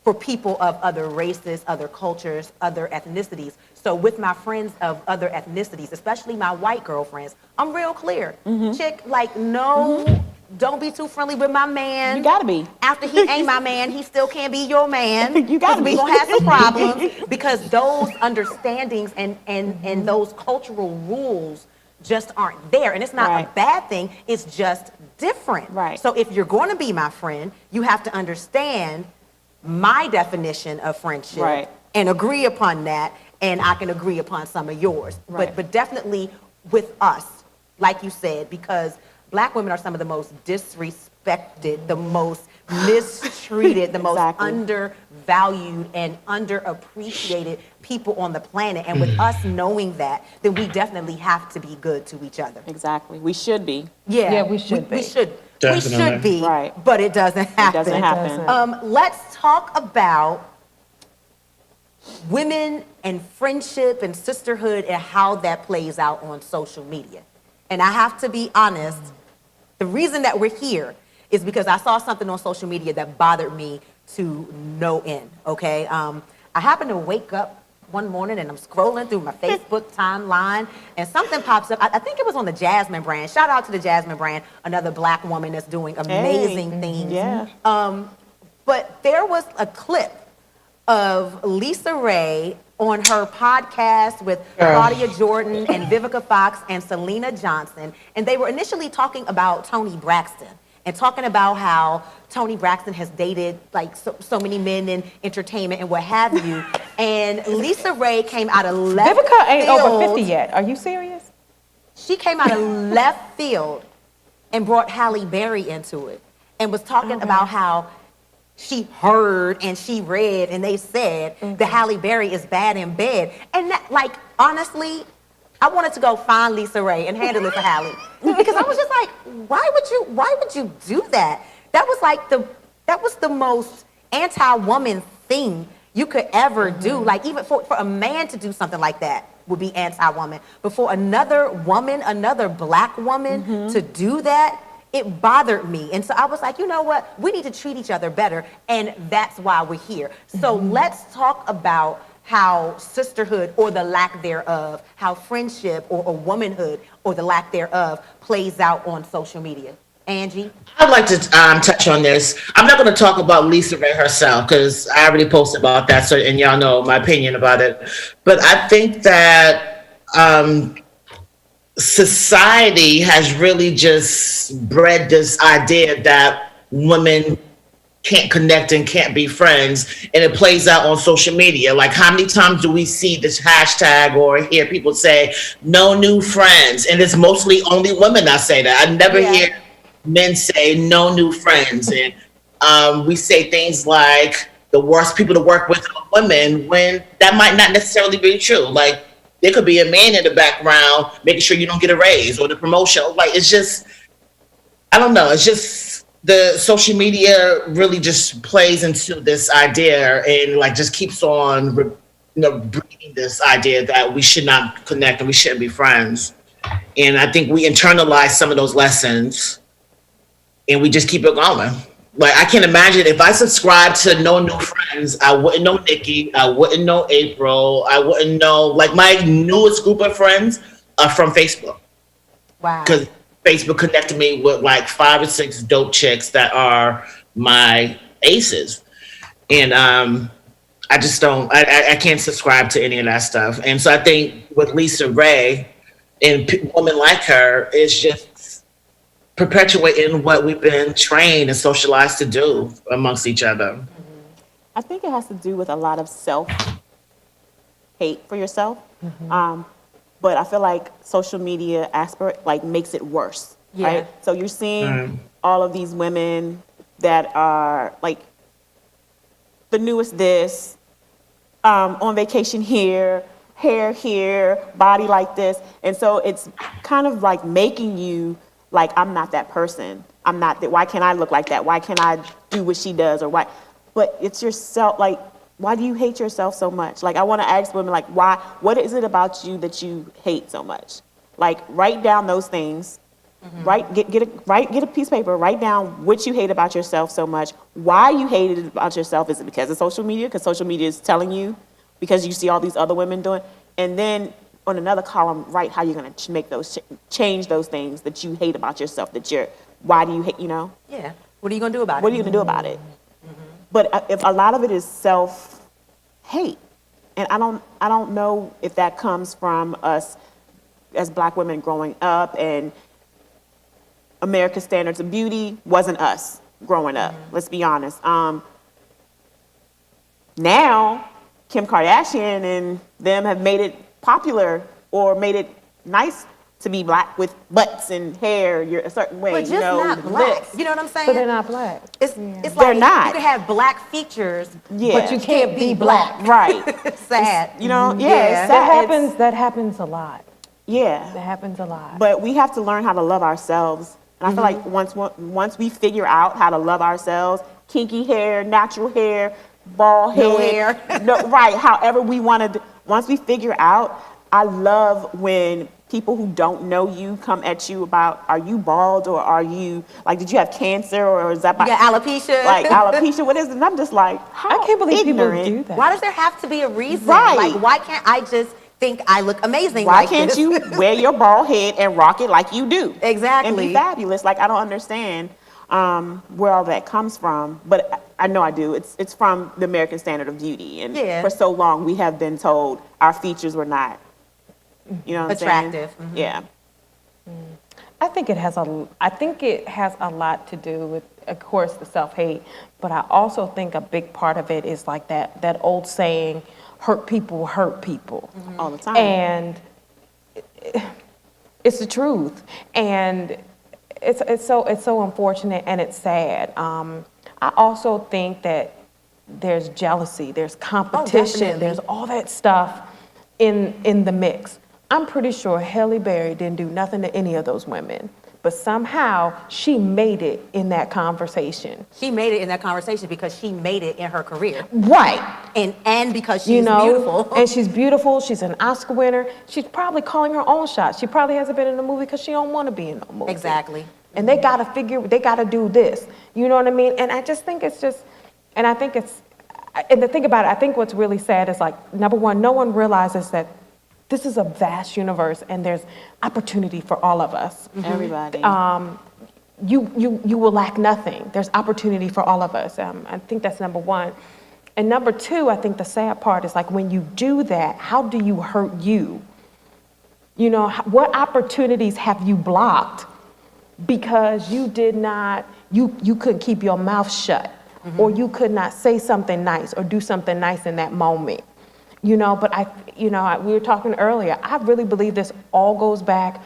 Speaker 1: for people of other races, other cultures, other ethnicities. So with my friends of other ethnicities, especially my white girlfriends, I'm real clear. Chick, like, no, don't be too friendly with my man.
Speaker 3: You gotta be.
Speaker 1: After he ain't my man, he still can't be your man.
Speaker 3: You gotta be.
Speaker 1: We gonna have some problems because those understandings and those cultural rules just aren't there. And it's not a bad thing, it's just different.
Speaker 3: Right.
Speaker 1: So if you're gonna be my friend, you have to understand my definition of friendship and agree upon that, and I can agree upon some of yours. But definitely with us, like you said, because Black women are some of the most disrespected, the most mistreated, the most undervalued and underappreciated people on the planet. And with us knowing that, then we definitely have to be good to each other.
Speaker 3: Exactly. We should be.
Speaker 1: Yeah,
Speaker 2: we should be.
Speaker 1: We should
Speaker 4: Definitely.
Speaker 1: be,
Speaker 3: Right.
Speaker 1: but it doesn't happen.
Speaker 3: It doesn't happen.
Speaker 1: Let's talk about women and friendship and sisterhood and how that plays out on social media. And I have to be honest, the reason that we're here is because I saw something on social media that bothered me to no end, okay? I happened to wake up one morning and I'm scrolling through my Facebook timeline and something pops up. I think it was on the Jasmine brand. Shout out to the Jasmine brand, another Black woman that's doing amazing things.
Speaker 3: Yeah.
Speaker 1: But there was a clip of Lisa Ray on her podcast with Claudia Jordan and Vivica Fox and Selena Johnson. And they were initially talking about Toni Braxton and talking about how Toni Braxton has dated like so many men in entertainment and what have you. And Lisa Ray came out of left field.
Speaker 2: Vivica ain't over 50 yet. Are you serious?
Speaker 1: She came out of left field and brought Halle Berry into it and was talking about how she heard and she read and they said that Halle Berry is bad in bed. And that, like, honestly, I wanted to go find Lisa Ray and handle it for Halle. Because I was just like, why would you do that? That was the most anti-woman thing you could ever do. Like, even for a man to do something like that would be anti-woman. But for another woman, another Black woman to do that, it bothered me. And so I was like, you know what? We need to treat each other better. And that's why we're here. So let's talk about how sisterhood or the lack thereof, how friendship or womanhood or the lack thereof plays out on social media. Angie?
Speaker 4: I'd like to touch on this. I'm not going to talk about Lisa Ray herself because I already posted about that, so and y'all know my opinion about it. But I think that society has really just bred this idea that women can't connect and can't be friends, and it plays out on social media. Like, how many times do we see this hashtag or hear people say no new friends? And it's mostly only women that say that. I never hear men say no new friends. And we say things like the worst people to work with are women, when that might not necessarily be true. Like, there could be a man in the background making sure you don't get a raise or the promotion. Like, it's just, I don't know. It's just the social media really just plays into this idea and like just keeps on, breeding this idea that we should not connect and we shouldn't be friends. And I think we internalize some of those lessons and we just keep it going. Like, I can't imagine if I subscribed to no new friends, I wouldn't know Nikki, I wouldn't know April, I wouldn't know, like, my newest group of friends are from Facebook.
Speaker 1: Wow.
Speaker 4: Because Facebook connected me with like 5 or 6 dope chicks that are my aces. And I just don't, I can't subscribe to any of that stuff. And so I think with Lisa Ray and women like her, it's just perpetuating what we've been trained and socialized to do amongst each other.
Speaker 3: I think it has to do with a lot of self-hate for yourself. But I feel like social media like makes it worse, right? So you're seeing all of these women that are like the newest this, on vacation here, hair here, body like this. And so it's kind of like making you like, I'm not that person. I'm not that. Why can't I look like that? Why can't I do what she does? Or why? But it's yourself, like, why do you hate yourself so much? Like, I want to ask women, like, why? What is it about you that you hate so much? Like, write down those things. Get a piece of paper. Write down what you hate about yourself so much. Why you hate it about yourself? Is it because of social media? Because social media is telling you, because you see all these other women doing. And then on another column, write how you're going to make those change those things that you hate about yourself. Why do you hate?
Speaker 1: Yeah. What are you going to do about it?
Speaker 3: What are you going to do about it? But if a lot of it is self-hate, and I don't know if that comes from us as Black women growing up, and America's standards of beauty wasn't us growing up. Let's be honest. Now, Kim Kardashian and them have made it popular or made it nice to be Black with butts and hair a certain way.
Speaker 1: But just not Black.
Speaker 3: lips.
Speaker 1: You know what I'm saying?
Speaker 2: But they're not Black.
Speaker 1: It's
Speaker 3: They're
Speaker 1: like
Speaker 3: not.
Speaker 1: you can have Black features,
Speaker 3: Yeah.
Speaker 1: but you can't be Black.
Speaker 3: Right.
Speaker 1: It's sad.
Speaker 3: It's sad.
Speaker 2: That happens a lot.
Speaker 3: Yeah.
Speaker 2: That happens a lot.
Speaker 3: But we have to learn how to love ourselves. And I feel like once we figure out how to love ourselves, kinky hair, natural hair, bald
Speaker 1: No
Speaker 3: head,
Speaker 1: hair.
Speaker 3: right, however we want to, once we figure out, I love when people who don't know you come at you about, are you bald, or are you, like, did you have cancer, or is that
Speaker 1: You got alopecia.
Speaker 3: like alopecia, what is it? And I'm just like, how
Speaker 2: I can't believe
Speaker 3: ignorant.
Speaker 2: people do that.
Speaker 1: Why does there have to be a reason?
Speaker 3: Right.
Speaker 1: Like, why can't I just think I look amazing
Speaker 3: Why
Speaker 1: like
Speaker 3: can't
Speaker 1: this?
Speaker 3: you wear your bald head and rock it like you do?
Speaker 1: Exactly.
Speaker 3: And be fabulous. Like, I don't understand where all that comes from, but I know I do. It's from the American standard of beauty. And for so long, we have been told our features were not, you know what I'm saying?
Speaker 1: Attractive. Mhm.
Speaker 3: Yeah.
Speaker 2: I think it has a lot to do with, of course, the self-hate, but I also think a big part of it is like that old saying, hurt people hurt people.
Speaker 3: All the time.
Speaker 2: And it's the truth. And it's so unfortunate, and it's sad. I also think that there's jealousy, there's competition,
Speaker 1: definitely.
Speaker 2: there's all that stuff in the mix. I'm pretty sure Halle Berry didn't do nothing to any of those women, but somehow she made it in that conversation.
Speaker 1: She made it in that conversation because she made it in her career.
Speaker 2: Right.
Speaker 1: And because she's beautiful.
Speaker 2: And she's beautiful, she's an Oscar winner. She's probably calling her own shots. She probably hasn't been in a movie because she don't want to be in a movie.
Speaker 1: Exactly.
Speaker 2: And they got to do this. You know what I mean? And I just think it's just, and I think it's, and the thing about it, I think what's really sad is, like, number one, no one realizes that this is a vast universe and there's opportunity for all of us.
Speaker 3: Everybody.
Speaker 2: You will lack nothing. There's opportunity for all of us. I think that's number one. And number two, I think the sad part is, like, when you do that, how do you hurt you? You know, what opportunities have you blocked because you did not, you couldn't keep your mouth shut, or you could not say something nice or do something nice in that moment? You know, but we were talking earlier, I really believe this all goes back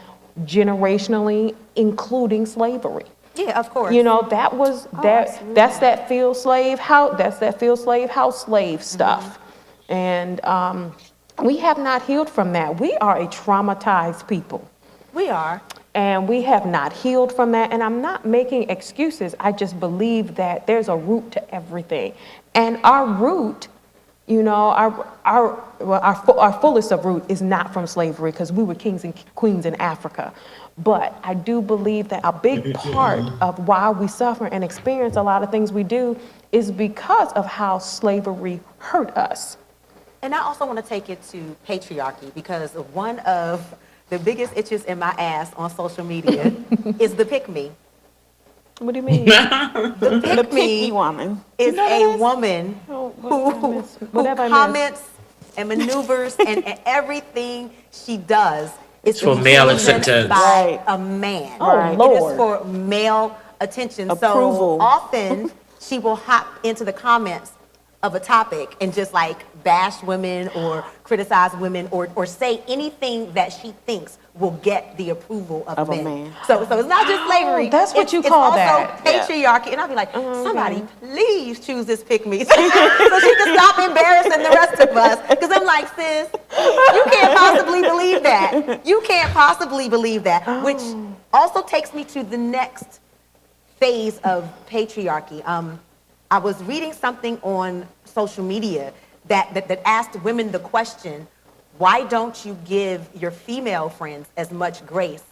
Speaker 2: generationally, including slavery.
Speaker 1: Yeah, of course.
Speaker 2: You know, that was that's that field slave house slave stuff. And we have not healed from that. We are a traumatized people.
Speaker 1: We are.
Speaker 2: And we have not healed from that. And I'm not making excuses. I just believe that there's a root to everything. And our root you know, our fullest of root is not from slavery because we were kings and queens in Africa. But I do believe that a big part of why we suffer and experience a lot of things we do is because of how slavery hurt us.
Speaker 1: And I also want to take it to patriarchy because one of the biggest itches in my ass on social media is the pick me.
Speaker 2: What do you mean?
Speaker 1: The pick me
Speaker 3: woman
Speaker 1: is a woman
Speaker 2: What
Speaker 1: who
Speaker 2: have I missed?
Speaker 1: comments and maneuvers and everything she does is
Speaker 4: For
Speaker 1: to be
Speaker 4: male
Speaker 1: chosen
Speaker 4: acceptance.
Speaker 1: by a man.
Speaker 2: Oh,
Speaker 3: Right.
Speaker 1: It
Speaker 2: Lord.
Speaker 1: is for male attention. So
Speaker 3: Approval.
Speaker 1: often she will hop into the comments of a topic and just like bash women or criticize women or say anything that she thinks will get the approval of
Speaker 3: Of a
Speaker 1: men.
Speaker 3: man.
Speaker 1: So it's not just slavery.
Speaker 2: that's what you call that.
Speaker 1: It's also patriarchy. And I'll be like, somebody please choose this pick me so she can stop embarrassing the rest of us. Because I'm like, sis, you can't possibly believe that. You can't possibly believe that. Which also takes me to the next phase of patriarchy. I was reading something on social media that asked women the question, why don't you give your female friends as much grace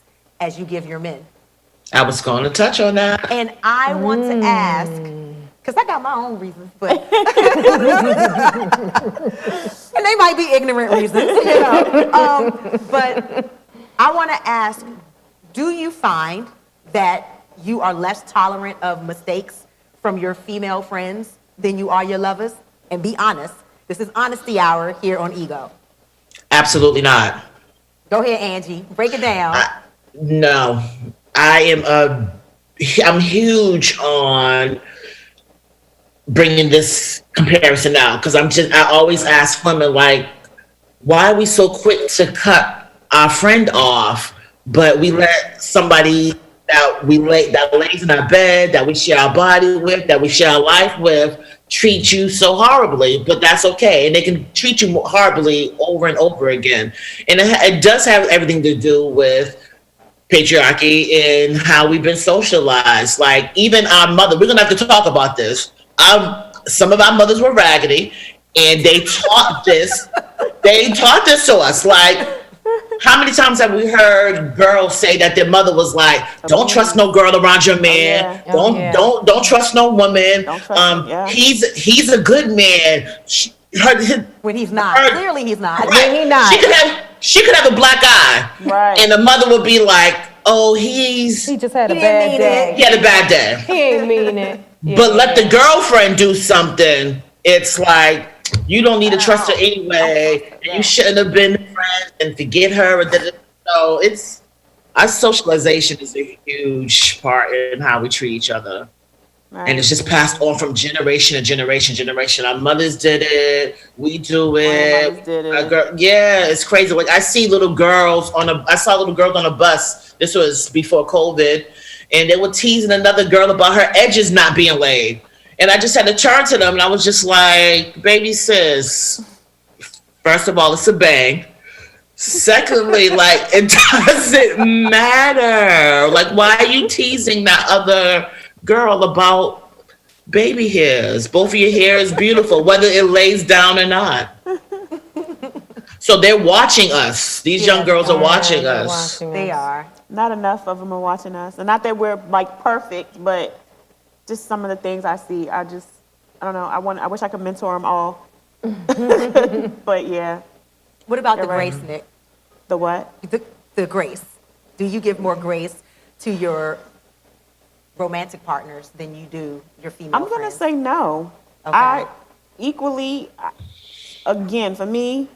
Speaker 1: as you give your men?
Speaker 4: I was going to touch on that.
Speaker 1: And I want to ask, because I got my own reasons, but and they might be ignorant reasons, you know. But I want to ask, do you find that you are less tolerant of mistakes from your female friends than you are your lovers? And be honest. This is honesty hour here on Ego.
Speaker 4: Absolutely not.
Speaker 1: Go ahead, Angie. Break it down.
Speaker 4: No, I'm huge on bringing this comparison out because I always ask women like, why are we so quick to cut our friend off, but we let somebody that lays in our bed, that we share our body with, that we share our life with, treat you so horribly, but that's okay. And they can treat you horribly over and over again. And it does have everything to do with patriarchy and how we've been socialized. Like even our mother, we're gonna have to talk about this. Some of our mothers were raggedy and they taught this to us. Like, how many times have we heard girls say that their mother was like, "Don't trust no girl around your man. Don't trust no woman.
Speaker 3: Don't trust him, yeah.
Speaker 4: He's a good man."
Speaker 1: When he's not. Clearly he's not.
Speaker 4: Right.
Speaker 2: When he not.
Speaker 4: She could have a black eye,
Speaker 3: Right.
Speaker 4: and the mother would be like, "Oh, he
Speaker 2: just had a
Speaker 1: He didn't
Speaker 2: bad
Speaker 1: mean
Speaker 2: day.
Speaker 1: it.
Speaker 4: had a bad day."
Speaker 2: He ain't mean it.
Speaker 4: But let the girlfriend do something. It's like, you don't need to trust her anyway. And you shouldn't have been friends and forget her. So our socialization is a huge part in how we treat each other.
Speaker 3: Right.
Speaker 4: And it's just passed on from generation to generation. Our mothers did it. We do it.
Speaker 3: mothers did it.
Speaker 4: It's crazy. Like I saw little girls on a bus. This was before COVID. And they were teasing another girl about her edges not being laid. And I just had to turn to them and I was just like, baby sis, first of all, it's a bang. Secondly, like, it doesn't matter. Like, why are you teasing that other girl about baby hairs? Both of your hair is beautiful, whether it lays down or not. So they're watching us. These young girls are watching us.
Speaker 1: They are.
Speaker 3: Not enough of them are watching us. And not that we're like perfect, but just some of the things I see, I don't know. I wish I could mentor them all. But yeah.
Speaker 1: What about the
Speaker 3: You're right.
Speaker 1: grace, Nick?
Speaker 3: The what?
Speaker 1: The grace. Do you give more grace to your romantic partners than you do your female
Speaker 3: I'm going to
Speaker 1: friends?
Speaker 3: say no.
Speaker 1: Okay.
Speaker 3: Again, for me,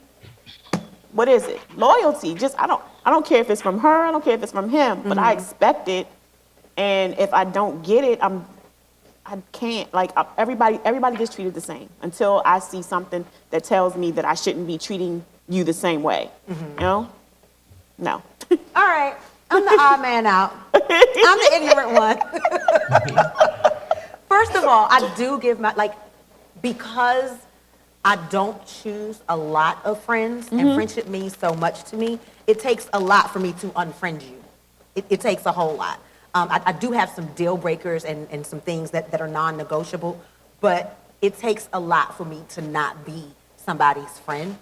Speaker 3: what is it? Loyalty. Just, I don't care if it's from her. I don't care if it's from him, but I expect it. And if I don't get it, I can't. Like, everybody gets treated the same until I see something that tells me that I shouldn't be treating you the same way. You know? No.
Speaker 1: All right. I'm the odd man out. I'm the ignorant one. First of all, I do give because I don't choose a lot of friends and friendship means so much to me, it takes a lot for me to unfriend you. It takes a whole lot. I do have some deal breakers and some things that are non-negotiable, but it takes a lot for me to not be somebody's friend.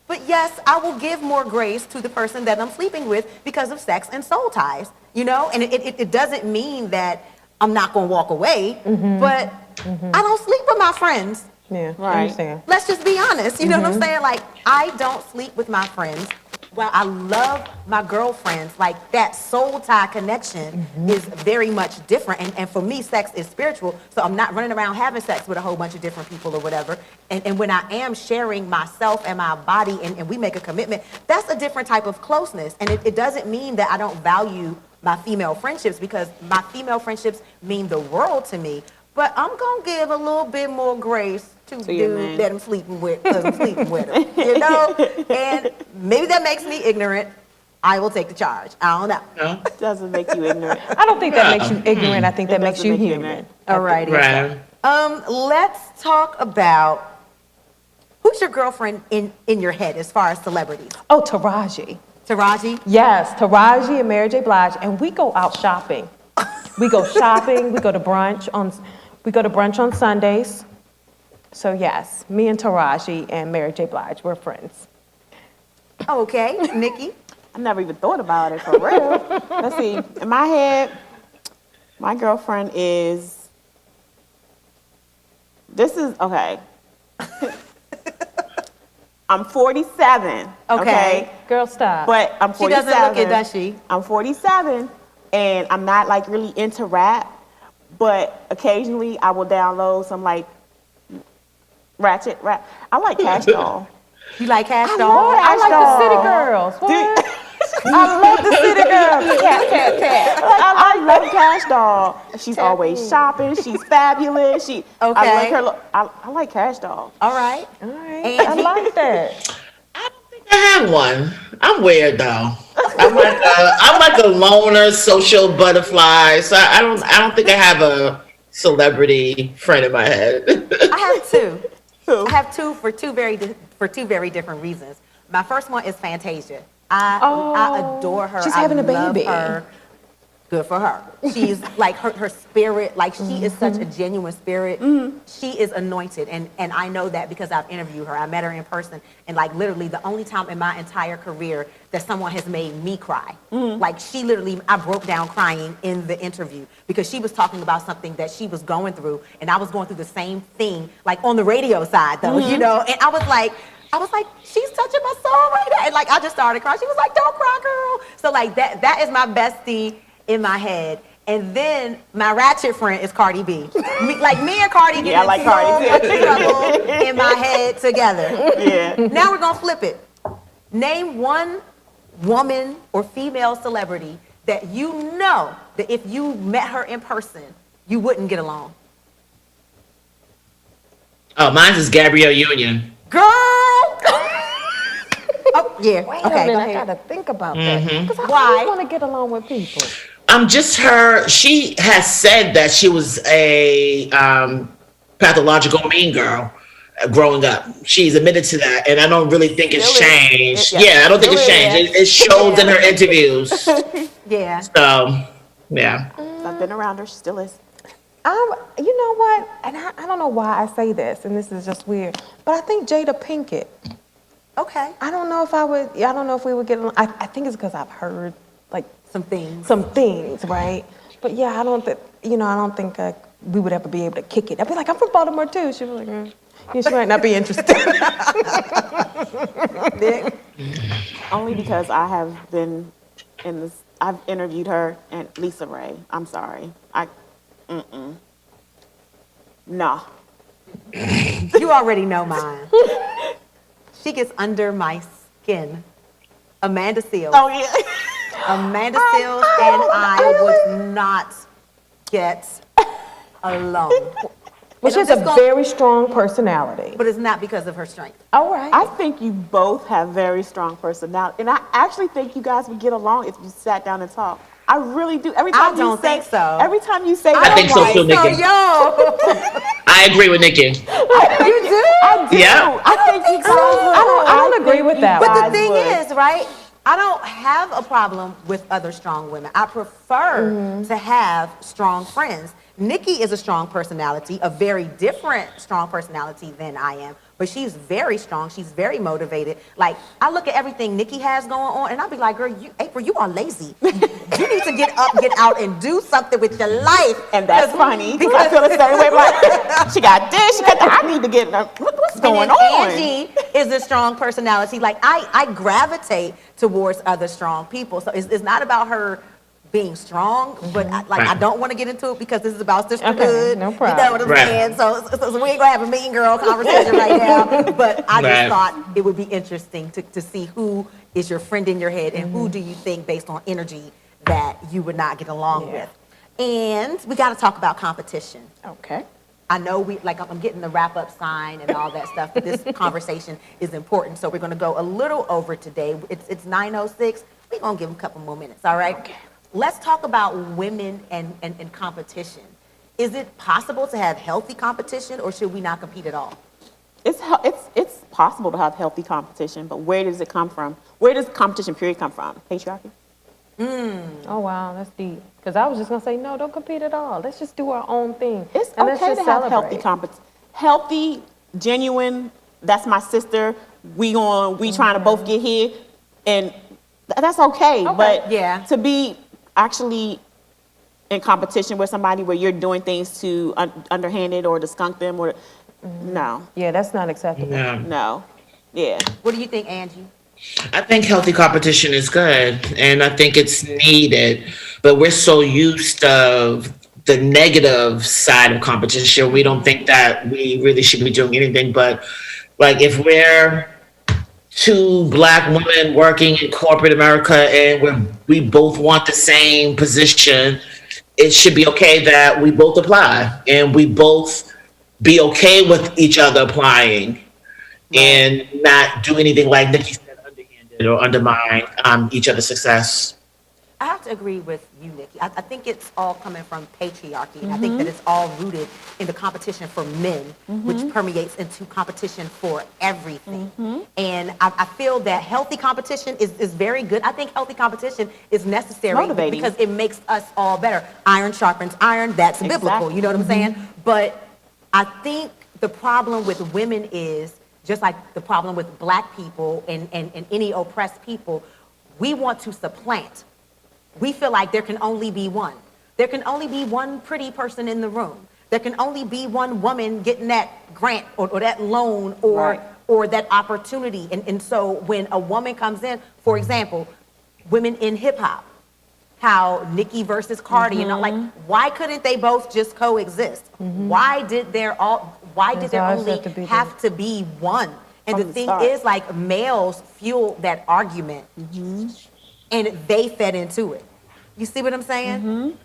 Speaker 1: But yes, I will give more grace to the person that I'm sleeping with because of sex and soul ties, you know? And it doesn't mean that I'm not gonna walk away, but I don't sleep with my friends.
Speaker 2: Yeah,
Speaker 3: Right.
Speaker 2: I understand.
Speaker 1: Let's just be honest, you know what I'm saying? Like, I don't sleep with my friends. While I love my girlfriends, like that soul tie connection is very much different. And for me, sex is spiritual. So I'm not running around having sex with a whole bunch of different people or whatever. And when I am sharing myself and my body and we make a commitment, that's a different type of closeness. And it doesn't mean that I don't value my female friendships, because my female friendships mean the world to me. But I'm going to give a little bit more grace to the
Speaker 3: your
Speaker 1: dude
Speaker 3: man.
Speaker 1: that I'm sleeping with, because I'm sleeping with him, you know? And maybe that makes me ignorant. I will take the charge. I don't know.
Speaker 4: No?
Speaker 3: Doesn't make you ignorant.
Speaker 2: I don't think that makes you ignorant. I think that
Speaker 3: It
Speaker 2: makes
Speaker 3: doesn't
Speaker 2: you
Speaker 3: make you
Speaker 2: human.
Speaker 3: ignorant.
Speaker 1: All righty.
Speaker 4: Right.
Speaker 1: Let's talk about who's your girlfriend in your head as far as celebrities?
Speaker 2: Oh, Taraji.
Speaker 1: Taraji?
Speaker 2: Yes, Taraji and Mary J. Blige, and we go out shopping. We go shopping. We go to brunch on Sundays. So yes, me and Taraji and Mary J. Blige, we're friends.
Speaker 1: Okay. Nikki?
Speaker 3: I never even thought about it for real. Let's see. In my head, my girlfriend is. This is okay. I'm 47. Okay.
Speaker 2: Girl, stop.
Speaker 3: But I'm
Speaker 1: She
Speaker 3: 47.
Speaker 1: doesn't look it, does she?
Speaker 3: I'm 47, and I'm not like really into rap, but occasionally I will download some like ratchet rap. I like Cash Doll.
Speaker 1: You like Cash
Speaker 3: I
Speaker 1: Doll?
Speaker 3: love
Speaker 2: I like the
Speaker 3: Doll.
Speaker 2: City Girls. What?
Speaker 3: Dude,
Speaker 2: I love the City Girls.
Speaker 3: I love Cash Doll. She's always shopping. She's fabulous. I
Speaker 1: Okay.
Speaker 3: like her. I like Cash Doll.
Speaker 1: All right.
Speaker 2: All right.
Speaker 1: And
Speaker 2: I like that.
Speaker 4: I don't think I have one. I'm weird though. I'm like a loner, social butterfly. So I don't think I have a celebrity friend in my head.
Speaker 1: I have two.
Speaker 3: Who?
Speaker 1: I have two for two very different reasons. My first one is Fantasia. I adore her.
Speaker 2: She's
Speaker 1: I
Speaker 2: having a
Speaker 1: love
Speaker 2: baby.
Speaker 1: her. Good for her. She's like her spirit, like she is such a genuine spirit. She is anointed, and I know that because I've interviewed her. I met her in person, and like literally the only time in my entire career that someone has made me cry. Like she literally, I broke down crying in the interview because she was talking about something that she was going through, and I was going through the same thing, like on the radio side though, you know. And I was like, she's touching my soul right now. And like, I just started crying. She was like, don't cry, girl. So like that is my bestie in my head. And then my ratchet friend is Cardi B. Me and Cardi get
Speaker 3: I like Cardi
Speaker 1: so
Speaker 3: too.
Speaker 1: much trouble in my head together.
Speaker 3: Yeah.
Speaker 1: Now we're gonna flip it. Name one woman or female celebrity that you know that if you met her in person, you wouldn't get along.
Speaker 4: Oh, mine is Gabrielle Union.
Speaker 1: Girl! Oh, yeah.
Speaker 2: Wait
Speaker 1: Okay,
Speaker 2: a minute,
Speaker 1: go
Speaker 2: I
Speaker 1: ahead.
Speaker 2: gotta think about that. Because I
Speaker 1: Why?
Speaker 2: always want to get along with people.
Speaker 4: Just her. She has said that she was a pathological mean girl growing up. She's admitted to that, and I don't really think it's
Speaker 3: Still is.
Speaker 4: changed.
Speaker 3: Yeah.
Speaker 4: Yeah, I don't think it's
Speaker 3: Still is.
Speaker 4: changed. It shows in her interviews.
Speaker 1: Yeah.
Speaker 4: So, yeah.
Speaker 3: I've been around her. She still is.
Speaker 2: You know what? And I don't know why I say this, and this is just weird, but I think Jada Pinkett.
Speaker 1: Okay.
Speaker 2: I don't know if I would. I don't know if we would get along. I think it's because I've heard like
Speaker 1: Some things.
Speaker 2: some things, right? But yeah, I don't think. I don't think we would ever be able to kick it. I'd be like, I'm from Baltimore too. She'd be like, yeah, she might not be interested.
Speaker 3: Only because I have been in this. I've interviewed her and Lisa Ray. I'm sorry. Nah.
Speaker 1: You already know mine. She gets under my skin. Amanda Seales.
Speaker 3: Oh yeah.
Speaker 1: Amanda Seales and I would not get along.
Speaker 2: Which
Speaker 1: And
Speaker 2: is
Speaker 1: I'm
Speaker 2: a
Speaker 1: just gonna-
Speaker 2: very strong personality.
Speaker 1: But it's not because of her strength.
Speaker 2: All right.
Speaker 3: I think you both have very strong personality, and I actually think you guys would get along if you sat down and talked. I really do. Every time
Speaker 1: don't
Speaker 3: you say,
Speaker 1: think so.
Speaker 3: Every time you say,
Speaker 4: I think so too,
Speaker 1: So
Speaker 4: Nikki.
Speaker 1: yo,
Speaker 4: I agree with Nikki.
Speaker 1: you do?
Speaker 3: I do.
Speaker 4: Yeah.
Speaker 3: I think you guys would.
Speaker 2: I don't agree with that
Speaker 1: But
Speaker 2: one.
Speaker 1: the thing is, right? I don't have a problem with other strong women. I prefer to have strong friends. Nikki is a strong personality, a very different strong personality than I am, but she's very strong. She's very motivated. Like, I look at everything Nikki has going on, and I'll be like, girl, April, you are lazy. You need to get up, get out, and do something with your life.
Speaker 3: And that's funny, because I feel the same way. Like, she got this, she got that. I need to get, what's going on?
Speaker 1: Angie is a strong personality. Like, I gravitate towards other strong people. So it's not about her being strong, but I don't want to get into it because this is about sisterhood.
Speaker 2: Okay, no problem.
Speaker 1: You know what I'm saying? So we ain't gonna have a mean girl conversation right now. But I just thought it would be interesting to see who is your friend in your head and who do you think, based on energy, that you would not get along with. And we got to talk about competition.
Speaker 3: Okay.
Speaker 1: I know I'm getting the wrap up sign and all that stuff, but this conversation is important. So we're going to go a little over today. It's 9:06. We're going to give them a couple more minutes, all right? Okay. Let's talk about women and competition. Is it possible to have healthy competition, or should we not compete at all?
Speaker 3: It's possible to have healthy competition, but where does it come from? Where does competition period come from? Patriarchy?
Speaker 2: Oh, wow, that's deep. Because I was just going to say, no, don't compete at all. Let's just do our own thing.
Speaker 3: It's
Speaker 2: and let's
Speaker 3: okay
Speaker 2: just
Speaker 3: to have
Speaker 2: celebrate.
Speaker 3: healthy, genuine, that's my sister, we trying to both get here, and that's okay. But to be actually in competition with somebody where you're doing things to underhand it or to skunk them, or no.
Speaker 2: Yeah, that's not acceptable.
Speaker 3: No. Yeah.
Speaker 1: What do you think, Angie?
Speaker 4: I think healthy competition is good, and I think it's needed, but we're so used to the negative side of competition. We don't think that we really should be doing anything, but like if we're two Black women working in corporate America and we both want the same position, it should be okay that we both apply and we both be okay with each other applying and not do anything like Nikki said, underhanded or undermine each other's success.
Speaker 1: I have to agree with you, Nikki. I think it's all coming from patriarchy, and I think that it's all rooted in the competition for men, which permeates into competition for everything. And I feel that healthy competition is very good. I think healthy competition is necessary
Speaker 3: motivating,
Speaker 1: because it makes us all better. Iron sharpens iron, that's biblical, you know what I'm saying? But I think the problem with women is, just like the problem with Black people and any oppressed people, we want to supplant. We feel like there can only be one. There can only be one pretty person in the room. There can only be one woman getting that grant or that loan or that opportunity. And so when a woman comes in, for example, women in hip hop, how Nikki versus Cardi, and like, why couldn't they both just coexist? Why did there only have to be one? And the thing is, like, males fuel that argument. And they fed into it. You see what I'm saying?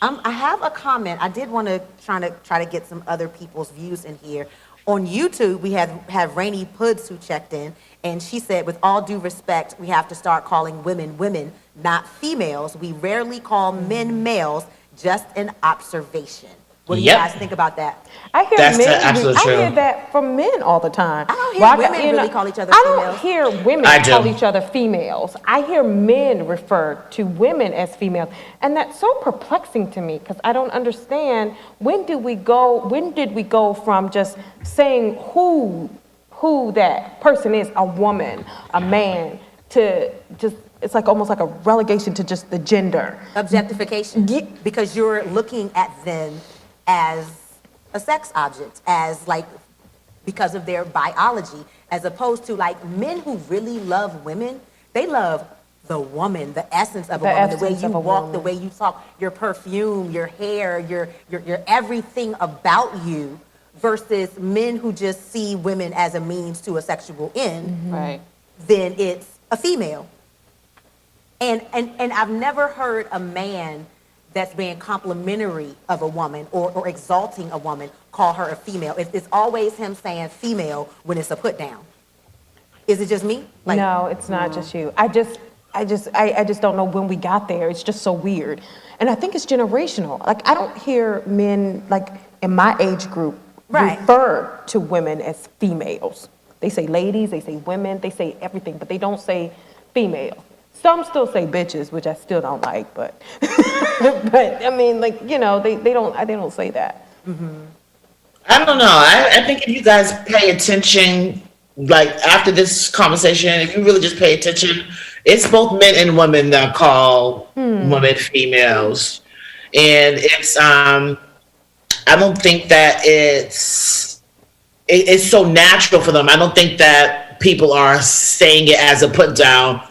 Speaker 1: I have a comment. I did want to try to get some other people's views in here. On YouTube, we have Rainey Puds who checked in, and she said, with all due respect, we have to start calling women women, not females. We rarely call men males, just an observation. What do you guys think about that?
Speaker 2: I hear
Speaker 4: That's
Speaker 2: men.
Speaker 4: absolutely
Speaker 2: I
Speaker 4: true.
Speaker 2: hear that from men all the time.
Speaker 1: I don't hear women really call each other females.
Speaker 2: I don't hear women call each other females. I hear men refer to women as females, and that's so perplexing to me because I don't understand when did we go from just saying who that person is, a woman, a man, to just, it's like almost like a relegation to just the gender.
Speaker 1: Objectification. Because you're looking at them as a sex object, as like, because of their biology, as opposed to like men who really love women, they love the woman, the essence of a woman, the way you walk, the way you talk, your perfume, your hair, your everything about you, versus men who just see women as a means to a sexual end. Then it's a female. And I've never heard a man that's being complimentary of a woman or exalting a woman call her a female. It's always him saying female when it's a put down. Is it just me? Like,
Speaker 2: no, it's not just you. I just don't know when we got there. It's just so weird. And I think it's generational. Like, I don't hear men, like, in my age group, refer to women as females. They say ladies, they say women, they say everything, but they don't say female. Some still say bitches, which I still don't like, but but I mean, like, you know, they don't say that.
Speaker 4: I don't know. I think if you guys pay attention, like after this conversation, if you really just pay attention, it's both men and women that call women females. And I don't think that it's so natural for them. I don't think that people are saying it as a put down.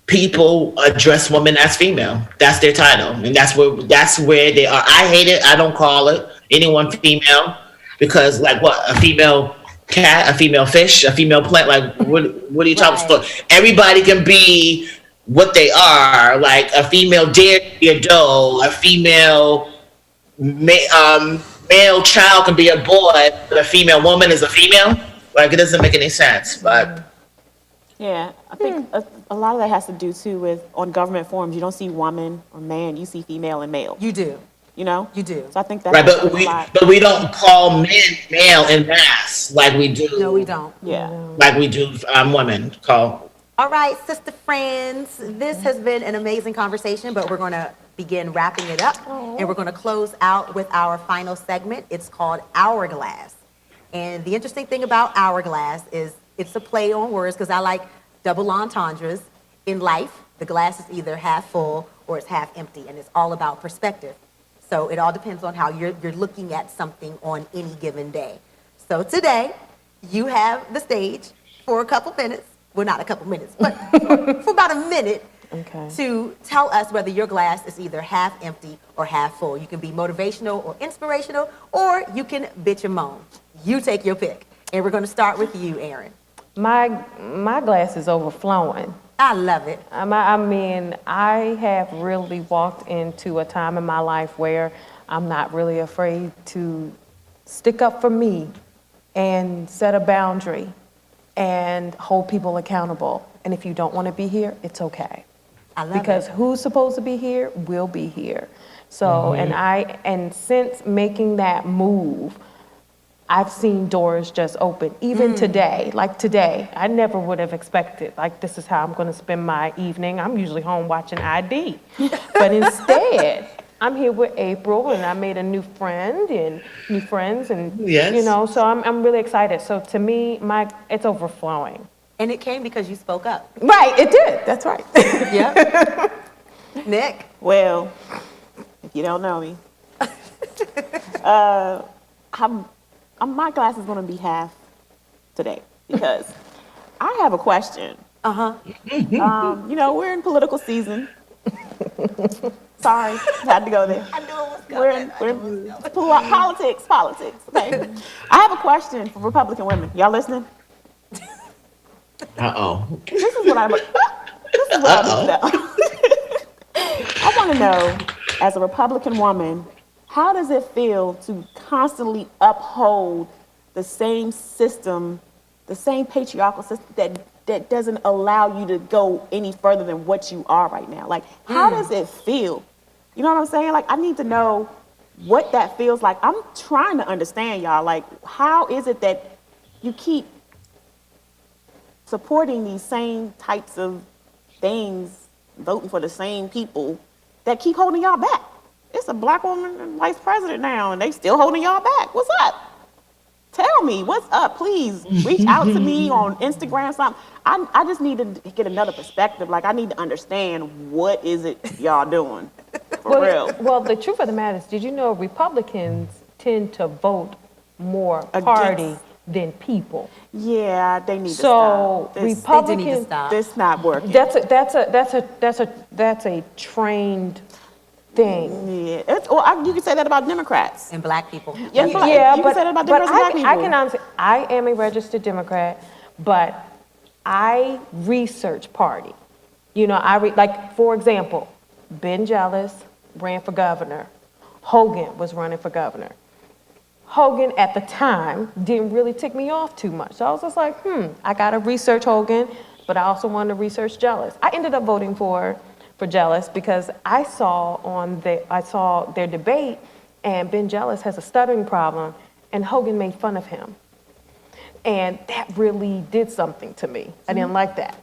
Speaker 4: People address women as female. That's their title, and that's where they are. I hate it. I don't call it anyone female because, like, what, a female cat, a female fish, a female plant? Like, what are you talking about? Everybody can be what they are. Like a female deer can be a doe. A female male child can be a boy. But a female woman is a female. Like, it doesn't make any sense. But
Speaker 3: Yeah, I think a lot of that has to do too with on government forms. You don't see woman or man. You see female and male.
Speaker 1: You do.
Speaker 3: You know.
Speaker 1: You do.
Speaker 3: So I think that's
Speaker 4: right,
Speaker 3: a
Speaker 4: but we don't call men male in mass like we do.
Speaker 1: No, we don't.
Speaker 3: Yeah.
Speaker 4: Like we do women call.
Speaker 1: All right, sister friends, this has been an amazing conversation, but we're going to begin wrapping it up, and we're going to close out with our final segment. It's called Hourglass. And the interesting thing about Hourglass is it's a play on words, because I like double entendres. In life, the glass is either half full or it's half empty, and it's all about perspective. So it all depends on how you're looking at something on any given day. So today, you have the stage for a couple minutes. Well, not a couple minutes, but for about a minute to tell us whether your glass is either half empty or half full. You can be motivational or inspirational, or you can bitch and moan. You take your pick. And we're going to start with you, Erin.
Speaker 2: My glass is overflowing.
Speaker 1: I love it.
Speaker 2: I mean, I have really walked into a time in my life where I'm not really afraid to stick up for me and set a boundary and hold people accountable. And if you don't want to be here, it's okay.
Speaker 1: I love
Speaker 2: Because
Speaker 1: it.
Speaker 2: who's supposed to be here will be here. So, and since making that move, I've seen doors just open, even today. Like today, I never would have expected, like, this is how I'm going to spend my evening. I'm usually home watching ID. But instead, I'm here with April, and I made a new friend and new friends, and,
Speaker 4: Yes.
Speaker 2: you know, so I'm really excited. So to me, it's overflowing.
Speaker 1: And it came because you spoke up.
Speaker 2: Right, it did. That's right.
Speaker 1: Yep. Nick?
Speaker 3: Well, if you don't know me, my glass is going to be half today because I have a question. You know, we're in political season. Sorry, had to go there.
Speaker 1: I knew it was coming.
Speaker 3: We're in politics. Okay. I have a question for Republican women. Y'all listening?
Speaker 4: Uh-oh.
Speaker 3: This is what I need to know. I want to know, as a Republican woman, how does it feel to constantly uphold the same system, the same patriarchal system that doesn't allow you to go any further than what you are right now? Like, how does it feel? You know what I'm saying? Like, I need to know what that feels like. I'm trying to understand, y'all. Like, how is it that you keep supporting these same types of things, voting for the same people that keep holding y'all back? It's a black woman vice president now, and they still holding y'all back. What's up? Tell me, what's up? Please reach out to me on Instagram, something. I just need to get another perspective. Like, I need to understand, what is it y'all doing? For real.
Speaker 2: Well, the truth of the matter is, did you know Republicans tend to vote more party than people?
Speaker 3: Yeah, they need to
Speaker 2: So
Speaker 3: stop. This,
Speaker 2: Republicans,
Speaker 1: They do need to stop.
Speaker 3: this not working.
Speaker 2: that's a trained thing.
Speaker 3: Yeah, you can say that about Democrats.
Speaker 1: And black people.
Speaker 3: Yeah,
Speaker 2: Yeah,
Speaker 3: you can say that about Democrats and black people.
Speaker 2: I can honestly, I am a registered Democrat, but I research party. You know, like, for example, Ben Jealous ran for governor. Hogan was running for governor. Hogan at the time didn't really tick me off too much. So I was just like, I gotta research Hogan, but I also wanted to research Jealous. I ended up voting for Jealous because I saw their debate, and Ben Jealous has a stuttering problem, and Hogan made fun of him. And that really did something to me. I didn't like that.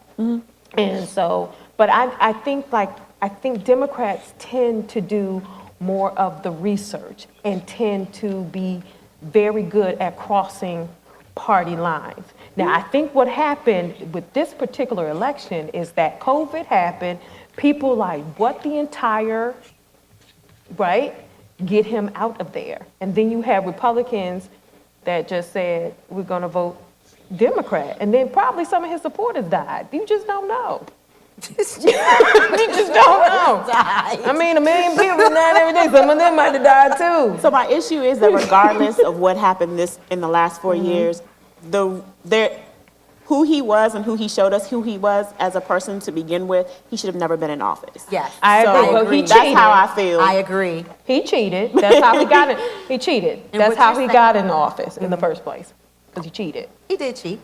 Speaker 2: And so, but I think Democrats tend to do more of the research and tend to be very good at crossing party lines. Now, I think what happened with this particular election is that COVID happened. People like, what the entire, right? Get him out of there. And then you have Republicans that just said, we're going to vote Democrat. And then probably some of his supporters died. You just don't know. You just don't know. I mean, 1 million people died every day. Some of them might have died too.
Speaker 3: So my issue is that regardless of what happened in the last 4 years, who he was and who he showed us who he was as a person to begin with, he should have never been in office.
Speaker 1: Yes.
Speaker 2: I agree. Well, he
Speaker 3: That's
Speaker 2: cheated.
Speaker 3: how I feel.
Speaker 1: I agree.
Speaker 2: He cheated. That's how he got it. He cheated.
Speaker 1: And
Speaker 2: That's
Speaker 1: what
Speaker 2: how
Speaker 1: you're
Speaker 2: he
Speaker 1: saying-
Speaker 2: got in office in the first place. Because he cheated.
Speaker 1: He did cheat.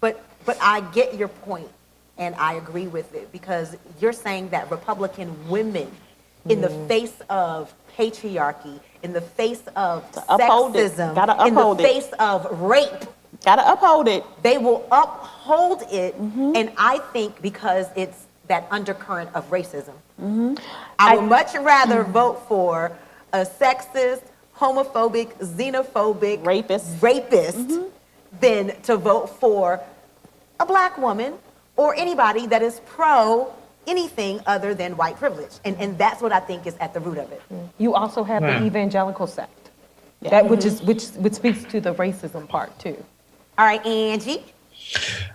Speaker 1: But I get your point, and I agree with it, because you're saying that Republican women, in the face of patriarchy, in the face of
Speaker 3: uphold it.
Speaker 1: sexism,
Speaker 3: Gotta
Speaker 1: in the
Speaker 3: uphold it.
Speaker 1: face of rape,
Speaker 3: Gotta uphold it.
Speaker 1: they will uphold it. And I think because it's that undercurrent of racism, I would much rather vote for a sexist, homophobic, xenophobic
Speaker 3: Rapist.
Speaker 1: than to vote for a black woman or anybody that is pro anything other than white privilege. And that's what I think is at the root of it.
Speaker 2: You also have the evangelical sect. Which speaks to the racism part too.
Speaker 1: All right, Angie.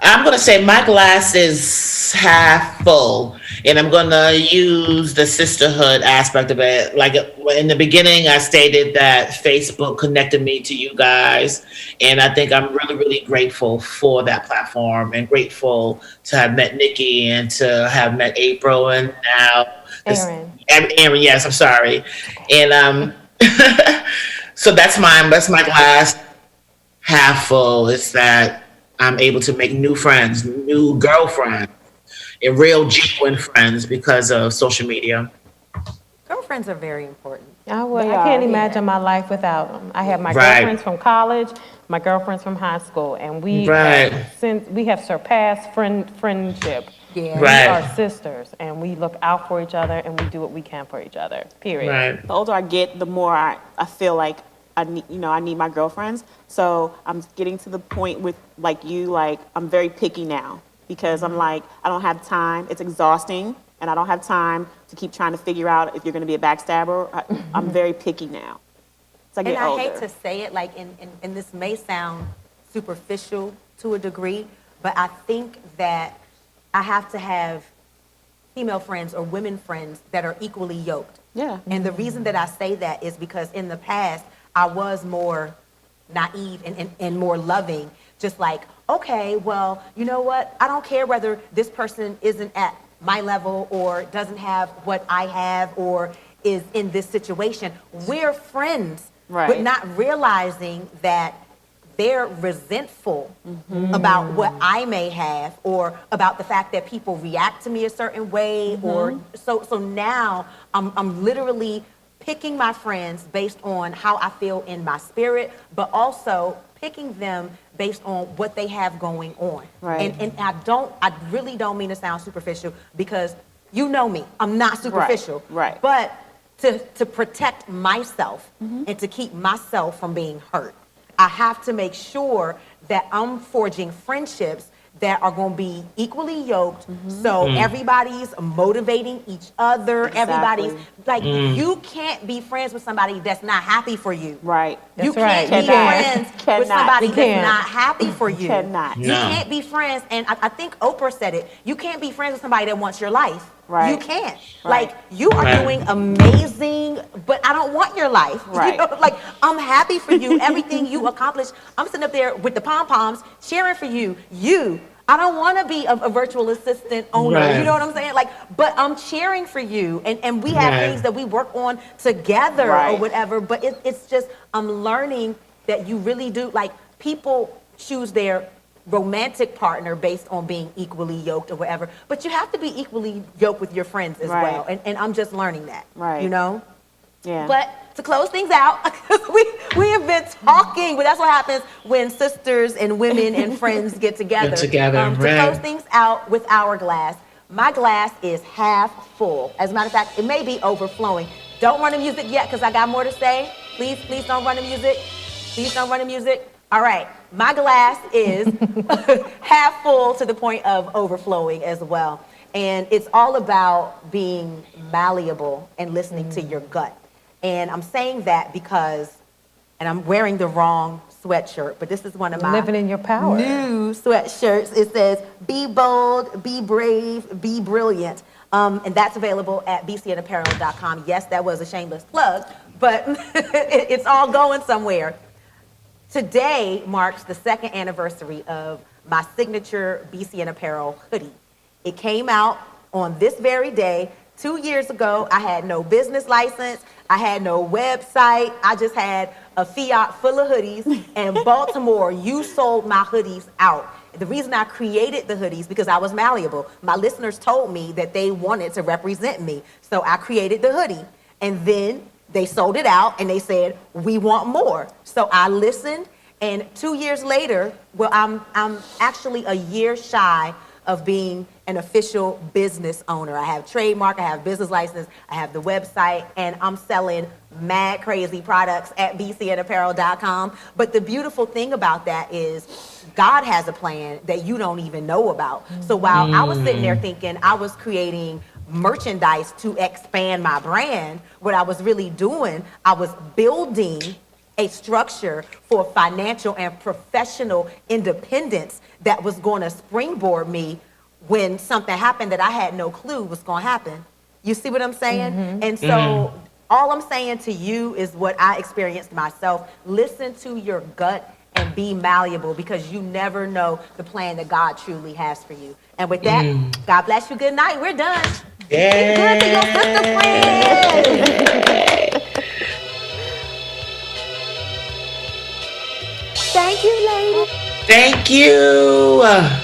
Speaker 4: I'm going to say my glass is half full, and I'm going to use the sisterhood aspect of it. Like in the beginning, I stated that Facebook connected me to you guys, and I think I'm really, really grateful for that platform and grateful to have met Nikki and to have met April and now Erin, yes, I'm sorry. And so that's my glass half full. It's that I'm able to make new friends, new girlfriends, and real genuine friends because of social media.
Speaker 1: Girlfriends are very important.
Speaker 2: I can't imagine my life without them. I have my girlfriends from college, my girlfriends from high school, and we have surpassed friendship.
Speaker 1: Yeah.
Speaker 2: We are sisters, and we look out for each other, and we do what we can for each other. Period.
Speaker 4: Right.
Speaker 3: The older I get, the more I feel like I need my girlfriends. So I'm getting to the point with I'm very picky now because I'm like, I don't have time. It's exhausting, and I don't have time to keep trying to figure out if you're going to be a backstabber. I'm very picky now. So I get
Speaker 1: And I
Speaker 3: older.
Speaker 1: hate to say it, and this may sound superficial to a degree, but I think that I have to have female friends or women friends that are equally yoked.
Speaker 3: Yeah.
Speaker 1: And the reason that I say that is because in the past, I was more naive and more loving, just like, okay, well, you know what? I don't care whether this person isn't at my level or doesn't have what I have or is in this situation. We're friends, but not realizing that they're resentful about what I may have or about the fact that people react to me a certain way. Or so now I'm literally picking my friends based on how I feel in my spirit, but also picking them based on what they have going on.
Speaker 3: Right.
Speaker 1: And I really don't mean to sound superficial because you know me, I'm not superficial.
Speaker 3: Right.
Speaker 1: But to protect myself and to keep myself from being hurt, I have to make sure that I'm forging friendships that are going to be equally yoked. So everybody's motivating each other.
Speaker 3: Exactly.
Speaker 1: Everybody's like, you can't be friends with somebody that's not happy for you.
Speaker 3: Right.
Speaker 1: You
Speaker 2: That's
Speaker 1: can't
Speaker 2: right.
Speaker 1: be
Speaker 2: You
Speaker 1: friends with somebody
Speaker 2: You
Speaker 1: that's
Speaker 2: can't.
Speaker 1: not happy for you.
Speaker 3: Cannot.
Speaker 1: You
Speaker 4: No.
Speaker 1: can't be friends, and I think Oprah said it, you can't be friends with somebody that wants your life.
Speaker 3: Right.
Speaker 1: You can't.
Speaker 3: Right.
Speaker 1: Like, you are
Speaker 4: Right.
Speaker 1: doing amazing, but I don't want your life.
Speaker 3: Right.
Speaker 1: You know, like, I'm happy for you, everything you accomplished. I'm sitting up there with the pom-poms, cheering for you. I don't want to be a virtual assistant owner.
Speaker 4: Right.
Speaker 1: You know what I'm saying? Like, but I'm cheering for you, and we have
Speaker 4: Right.
Speaker 1: things that we work on together or
Speaker 3: Right.
Speaker 1: whatever. But it's just I'm learning that you really do, like, people choose their romantic partner based on being equally yoked or whatever. But you have to be equally yoked with your friends as
Speaker 3: Right.
Speaker 1: well. And I'm just learning that.
Speaker 3: Right.
Speaker 1: You know?
Speaker 3: Yeah.
Speaker 1: But to close things out, we have been talking, but that's what happens when sisters and women and friends get together.
Speaker 4: Get together,
Speaker 1: To
Speaker 4: right.
Speaker 1: close things out with our glass, my glass is half full. As a matter of fact, it may be overflowing. Don't run the music yet, because I got more to say. Please don't run the music. Please don't run the music. All right, my glass is half full to the point of overflowing as well. And it's all about being malleable and listening to your gut. And I'm saying that because, and I'm wearing the wrong sweatshirt, but this is one of my
Speaker 2: Living in your power.
Speaker 1: new sweatshirts. It says, be bold, be brave, be brilliant. And that's available at bcnapparel.com. Yes, that was a shameless plug, but it's all going somewhere. Today marks the 2nd anniversary of my signature BCN Apparel hoodie. It came out on this very day. 2 years ago, I had no business license. I had no website. I just had a Fiat full of hoodies. And Baltimore, you sold my hoodies out. The reason I created the hoodies because I was malleable. My listeners told me that they wanted to represent me. So I created the hoodie. And then they sold it out and they said, we want more. So I listened, and 2 years later, well, I'm actually a year shy of being an official business owner. I have trademark, I have business license, I have the website, and I'm selling mad crazy products at bcnapparel.com. But the beautiful thing about that is God has a plan that you don't even know about. So while I was sitting there thinking I was creating merchandise to expand my brand, what I was really doing, I was building a structure for financial and professional independence that was going to springboard me when something happened that I had no clue was going to happen. You see what I'm saying? And so all I'm saying to you is what I experienced myself. Listen to your gut and be malleable, because you never know the plan that God truly has for you. And with that, God bless you. Good night. We're done. Be good to your sister friends. Thank you, lady.
Speaker 4: Thank you.